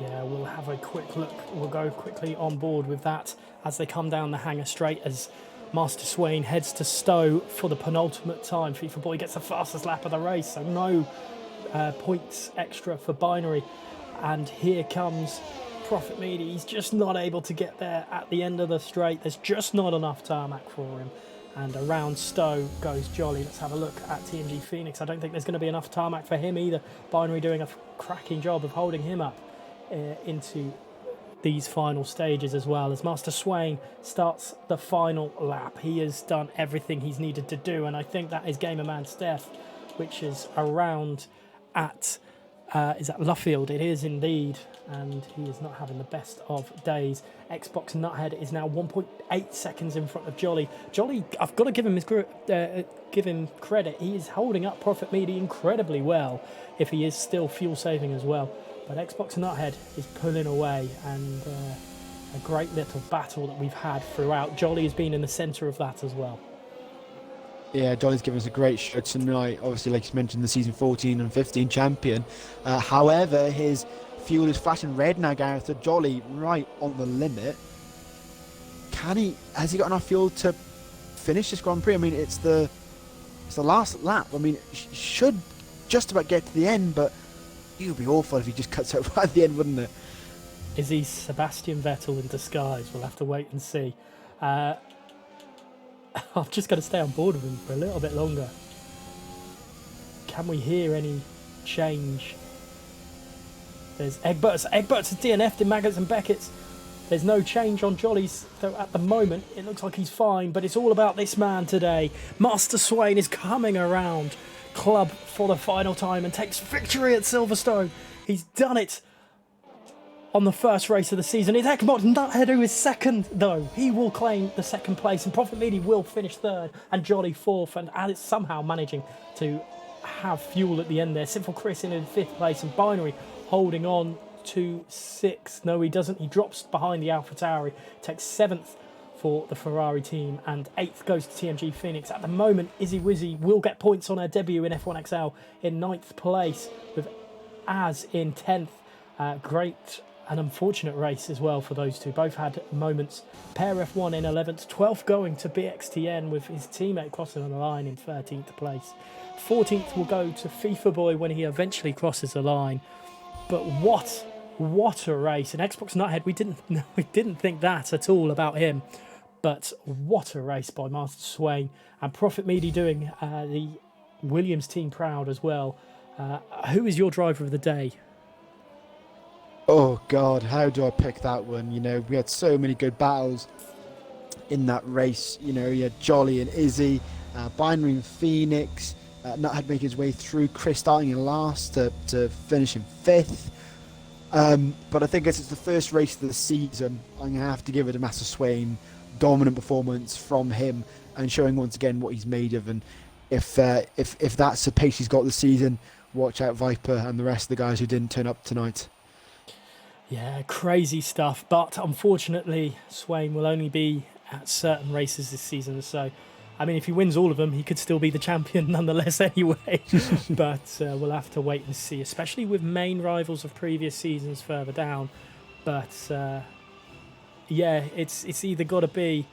Yeah, we'll have a quick look. We'll go quickly on board with that as they come down the hangar straight, as Master Swain heads to Stowe for the penultimate time. FIFA Boy gets the fastest lap of the race, so no points extra for Binary. And here comes Prophet Meady. He's just not able to get there at the end of the straight. There's just not enough tarmac for him. And around Stowe goes Jolly. Let's have a look at TMG Phoenix. I don't think there's going to be enough tarmac for him either. Binary doing a cracking job of holding him up into these final stages as well, as Master Swain starts the final lap. He has done everything he's needed to do, and I think that is Gamerman Steph, which is around at is that Luffield? It is indeed, and he is not having the best of days. Xbox Nuthead is now 1.8 seconds in front of Jolly. Jolly, I've got to give him credit. He is holding up Prophet Meady incredibly well, if he is still fuel saving as well. But Xbox Nuthead is pulling away, and a great little battle that we've had throughout. Jolly has been in the centre of that as well. Yeah, Jolly's given us a great show tonight. Obviously, like you mentioned, the season 14 and 15 champion. However, his fuel is flashing red now, Gareth. So Jolly right on the limit. Has he got enough fuel to finish this Grand Prix? I mean, it's the last lap. I mean, should just about get to the end, but it would be awful if he just cuts out right at the end, wouldn't it? Is he Sebastian Vettel in disguise? We'll have to wait and see. I'm just going to stay on board with him for a little bit longer. Can we hear any change? There's Egbert's DNF'd in Maggots and Beckett's. There's no change on Jolly's, though at the moment it looks like he's fine, but it's all about this man today. Master Swain is coming around club for the final time and takes victory at Silverstone. He's done it on the first race of the season. It's Ekmont Nuthead who is second, though. He will claim the second place, and Prophet Meady will finish third, and Jolly fourth, and Alex somehow managing to have fuel at the end there. Simple Chris in fifth place, and Binary holding on to sixth. No, he doesn't. He drops behind the AlphaTauri, takes seventh for the Ferrari team, and eighth goes to TMG Phoenix. At the moment, Izzy Wizzy will get points on her debut in F1XL in ninth place, with Az in 10th. Great and unfortunate race as well for those two. Both had moments. Pair F1 in 11th, 12th going to BXTN with his teammate crossing on the line in 13th place. 14th will go to FIFA Boy when he eventually crosses the line. But what a race. And Xbox Nuthead, we didn't think that at all about him. But what a race by Master Swain. And Prophet Meady doing the Williams team proud as well. Who is your driver of the day? Oh God, how do I pick that one? You know, we had so many good battles in that race. You know, you had Jolly and Izzy, Binary and Phoenix, Nuthead making his way through, Chris starting in last to finish in fifth. But I think as it's the first race of the season, I'm going to have to give it to Master Swain. Dominant performance from him, and showing once again what he's made of. And if that's the pace he's got this season, watch out Viper and the rest of the guys who didn't turn up tonight. Yeah, crazy stuff. But unfortunately, Swain will only be at certain races this season. So I mean, if he wins all of them, he could still be the champion nonetheless anyway. But we'll have to wait and see, especially with main rivals of previous seasons further down. But yeah, it's either got to be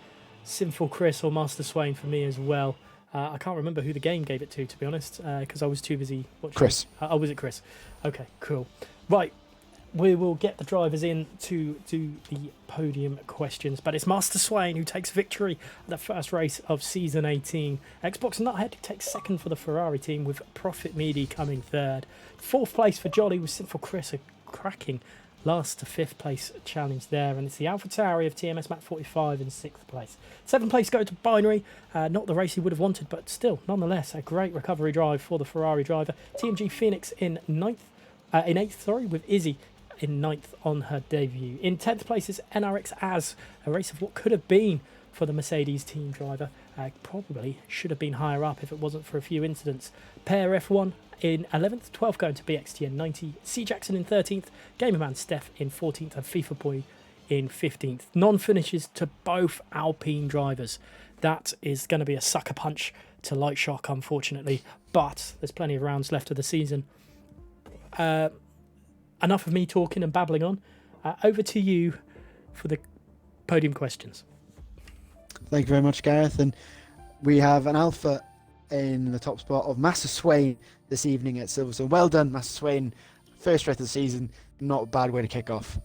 Sinful Chris or Master Swain for me as well. I can't remember who the game gave it to be honest, because I was too busy watching. Chris. Oh, was it Chris? Okay, cool. Right, we will get the drivers in to do the podium questions, but it's Master Swain who takes victory at the first race of season 18. Xbox Nuthead who takes second for the Ferrari team, with Prophet Meady coming third. Fourth place for Jolly with Sinful Chris, a cracking last to fifth place challenge there, and it's the AlphaTauri of TMS Map 45 in sixth place. Seventh place go to Binary, not the race he would have wanted, but still, nonetheless, a great recovery drive for the Ferrari driver. TMG Phoenix in eighth, with Izzy in ninth on her debut. In 10th place is NRX As, a race of what could have been for the Mercedes team driver. Probably should have been higher up if it wasn't for a few incidents. Pair F1 in 11th, 12th going to BXTN 90, C Jackson in 13th, Gamerman Steph in 14th, and FIFA Boy in 15th. Non-finishes to both Alpine drivers. That is going to be a sucker punch to Light Shock, unfortunately, but there's plenty of rounds left of the season. Enough of me talking and babbling on. Over to you for the podium questions. Thank you very much, Gareth. And we have an Alpha in the top spot of Master Swain this evening at Silverstone. Well done, Master Swain. First race of the season. Not a bad way to kick off.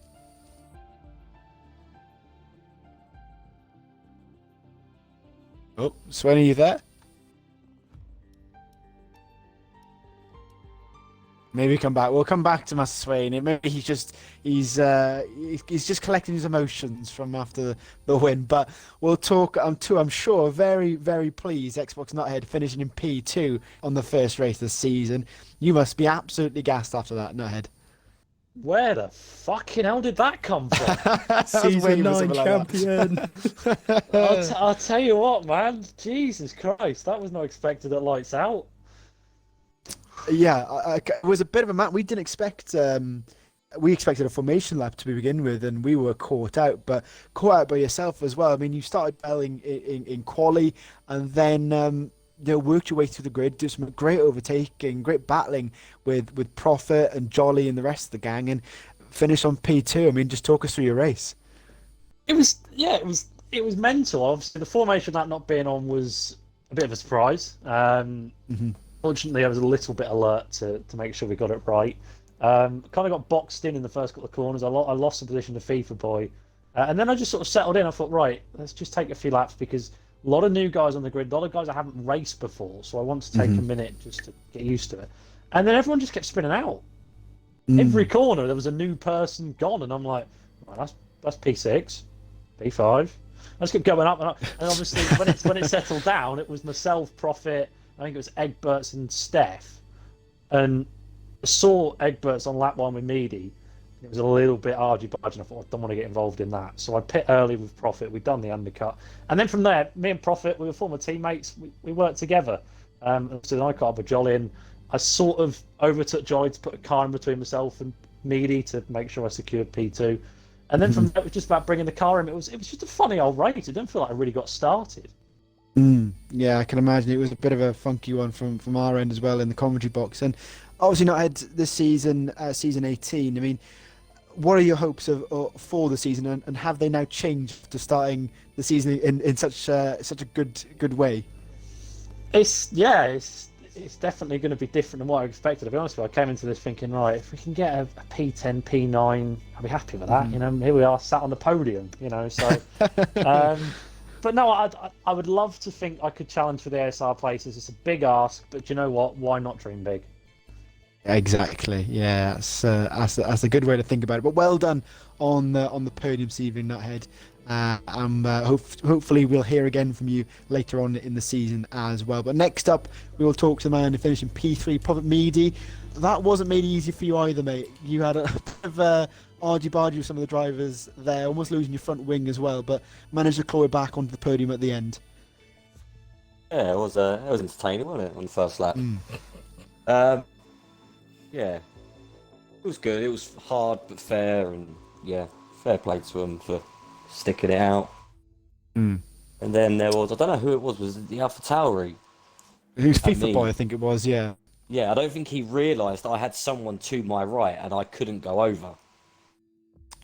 Oh, Swain, are you there? Maybe come back. We'll come back to Master Swain. Maybe he's just collecting his emotions from after the win. But we'll talk. I'm sure very, very pleased. Xbox Nuthead finishing in P2 on the first race of the season. You must be absolutely gassed after that, Nuthead. Where the fucking hell did that come from? Season 9 champion. I'll tell you what, man. Jesus Christ, that was not expected at Lights Out. Yeah, it was a bit of a match. We didn't expect. We expected a formation lap to begin with, and we were caught out. But caught out by yourself as well. I mean, you started well in quali, and then worked your way through the grid, did some great overtaking, great battling with Prophet and Jolly and the rest of the gang, and finished on P2. I mean, just talk us through your race. It was mental. Obviously, the formation lap not being on was a bit of a surprise. Fortunately, I was a little bit alert to make sure we got it right. Kind of got boxed in the first couple of corners. I lost the position to FIFA Boy. And then I just sort of settled in. I thought, right, let's just take a few laps, because a lot of new guys on the grid, a lot of guys I haven't raced before, so I want to take a minute just to get used to it. And then everyone just kept spinning out. Every corner, there was a new person gone, and I'm like, well, that's P6, P5. Let's get going up and up. And obviously, when it settled down, it was myself, Prophet, I think it was Egberts and Steph, and I saw Egberts on lap 1 with Meady. It was a little bit argy-bargy, and I thought, I don't want to get involved in that. So I pit early with Prophet. We'd done the undercut. And then from there, me and Prophet, we were former teammates. We worked together. So then I caught up with Jolly, and I sort of overtook Jolly to put a car in between myself and Meady to make sure I secured P2. And then from there, it was just about bringing the car in. It was just a funny old race. It didn't feel like I really got started. Yeah, I can imagine it was a bit of a funky one from our end as well in the commentary box. And obviously not had this season, season 18. I mean, what are your hopes for the season, and have they now changed to starting the season in such a good way? It's definitely going to be different than what I expected. To be honest with you, I came into this thinking, right, if we can get a P10, P9, I'll be happy with that. Here we are, sat on the podium. So. But no, I would love to think I could challenge for the ASR places. It's a big ask, but you know what? Why not dream big? Exactly. Yeah, that's a good way to think about it. But well done on the podium this evening, Nuthead. Hopefully we'll hear again from you later on in the season as well. But next up, we will talk to the man who finished in P3, Prophet Meady. That wasn't made easy for you either, mate. You had a bit of argy-bargy with some of the drivers there, almost losing your front wing as well, but managed to claw it back onto the podium at the end. Yeah, it was entertaining, wasn't it, on the first lap? Yeah, it was good. It was hard but fair, and yeah, fair play to them for sticking it out. And then there was, I don't know who it was it the AlphaTauri? He was And FIFA me. boy, I think it was. Yeah. Yeah, I don't think he realised I had someone to my right and I couldn't go over.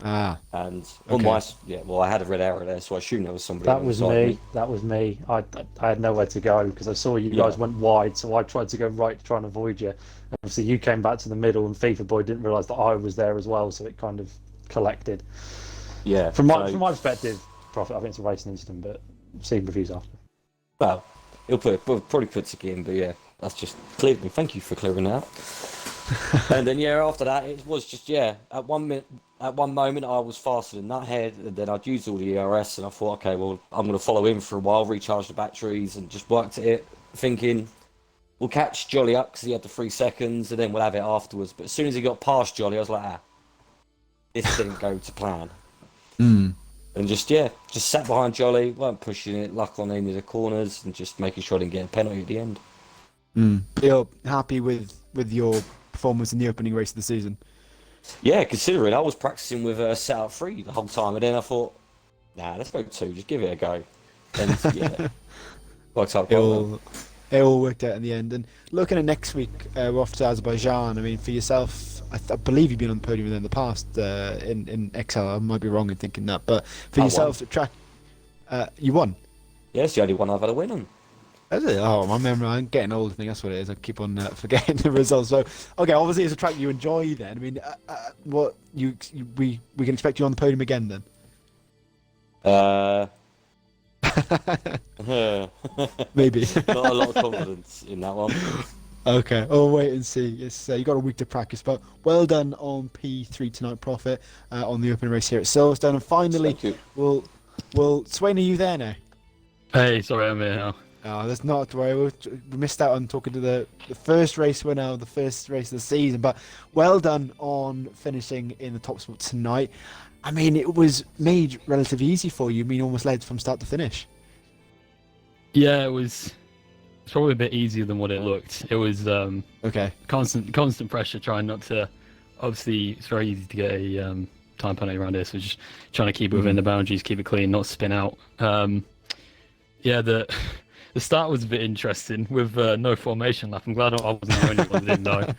Ah. And Okay. on my, well, I had a red arrow there, so I assumed there was somebody That on was beside me. That was me. I had nowhere to go because I saw you Yeah. guys went wide, so I tried to go right to try and avoid you. And obviously, you came back to the middle, and FIFA boy didn't realise that I was there as well, so it kind of collected. Yeah. From my perspective, Prophet, I think it's a racing incident, but seeing reviews after. Well, we'll probably put it in, but yeah, that's just cleared me. Thank you for clearing that. And then after that, it was just At one moment, I was faster than that head, and then I'd used all the ERS, and I thought, okay, well, I'm going to follow him for a while, recharge the batteries, and just worked at it, thinking we'll catch Jolly up because he had the 3 seconds, and then we'll have it afterwards. But as soon as he got past Jolly, I was like, this didn't go to plan. And just sat behind Jolly, weren't pushing it, luck on any of the corners, and just making sure I didn't get a penalty at the end. You're happy with your performance in the opening race of the season? Yeah, considering I was practicing with setup 3 the whole time, and then I thought, let's go 2, just give it a go. And worked out quite well. It all worked out in the end. And looking at next week, we're off to Azerbaijan. I mean, for yourself, I believe you've been on the podium in the past in XL. I might be wrong in thinking that, but for yourself, track, you won. Yeah, it's the only one I've had a win on. Is it? Oh, my memory. I'm getting old. I think that's what it is. I keep on forgetting the results. So, okay, obviously it's a track you enjoy. Then, I mean, what we can expect you on the podium again then? Maybe. Not a lot of confidence in that one. Okay, we'll wait and see. It's you got a week to practice, but well done on P3 tonight, Prophet, on the open race here at Silverstone. And finally, we'll Swain, are you there now? Hey, sorry, I'm here now. Oh, that's not to worry. We missed out on talking to the first race winner of the first race of the season, but well done on finishing in the top spot tonight. I mean, it was made relatively easy for you. I mean, almost led from start to finish. Yeah, it's probably a bit easier than what it looked. It was Okay. constant pressure, trying not to. Obviously, it's very easy to get a time penalty around here, so just trying to keep it within the boundaries, keep it clean, not spin out. The start was a bit interesting with no formation lap. I'm glad I wasn't the only one that didn't know.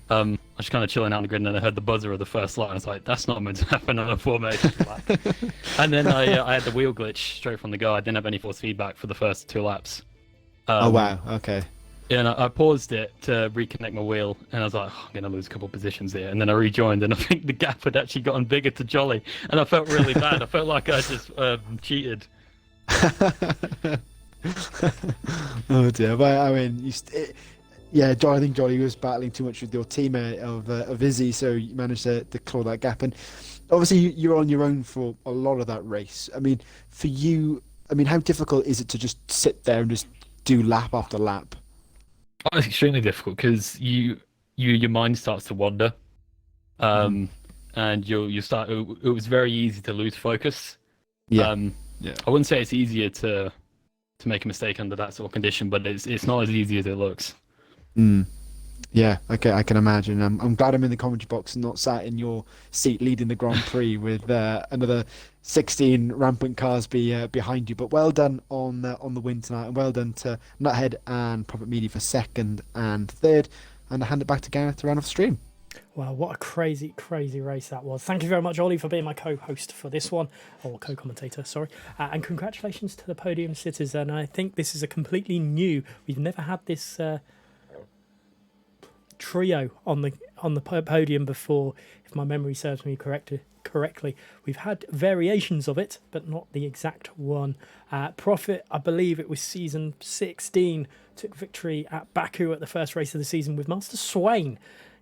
I was kind of chilling out on the grid, and then I heard the buzzer of the first line. I was like, that's not meant to happen on a formation lap. And then I had the wheel glitch straight from the go. I didn't have any force feedback for the first 2 laps. Oh, wow. Okay. Yeah, and I paused it to reconnect my wheel, and I was like, I'm going to lose a couple of positions here. And then I rejoined, and I think the gap had actually gotten bigger to Jolly. And I felt really bad. I felt like I just cheated. Oh dear, but I mean, I think Jolly was battling too much with your teammate of Izzy, so you managed to claw that gap. And obviously, you're on your own for a lot of that race. I mean, for you, how difficult is it to just sit there and just do lap after lap? Oh, it's extremely difficult because your mind starts to wander, and you start. It was very easy to lose focus. Yeah. I wouldn't say it's easier to make a mistake under that sort of condition, but it's not as easy as it looks. Yeah, okay, I can imagine. I'm glad I'm in the commentary box and not sat in your seat leading the Grand Prix with another 16 rampant cars behind you. But well done on the win tonight, and well done to Nuthead and Prophet Media for second and third. And I hand it back to Gareth to round off the stream. Wow, what a crazy, crazy race that was. Thank you very much, Ollie, for being my co-host for this one, or co-commentator, sorry. And congratulations to the podium sitters. And I think this is a completely new, we've never had this trio on the podium before, if my memory serves me correctly. We've had variations of it, but not the exact one. Prophet, I believe it was season 16, took victory at Baku at the first race of the season, with Master Swain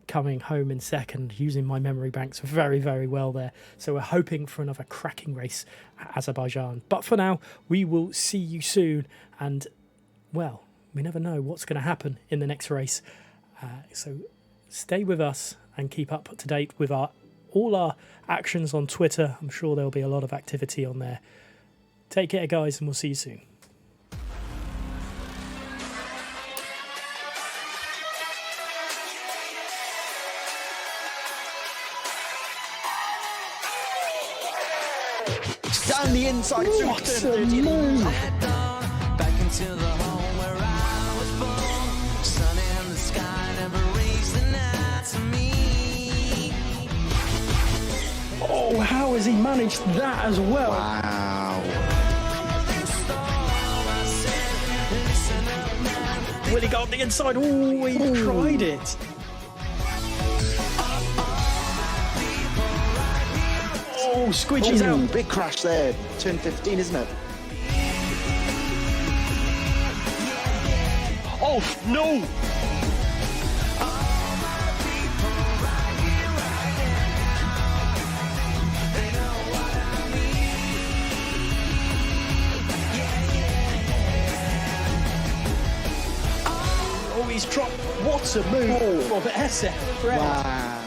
coming home in second, using my memory banks very, very well there. So we're hoping for another cracking race at Azerbaijan. But for now, we will see you soon. And, well, we never know what's going to happen in the next race. So stay with us and keep up to date with all our actions on Twitter. I'm sure there'll be a lot of activity on there. Take care, guys, and we'll see you soon. Down the inside What super a move! At dawn, back into the home where I was born. Sun in the sky never reached the night to me. Oh, how has he managed that as well? Wow. Will he go on the inside? Oh, he tried it. Oh, Squidgy's Ooh, out. big crash there. Turn 15, isn't it? Oh, no! Oh, he's dropped. What a move from SF Fred. Wow.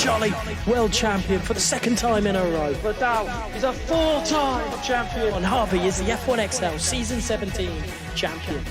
Jolly, world champion for the second time in a row. Vidal is a four-time champion. And Harvey is the F1XL Season 17 champion.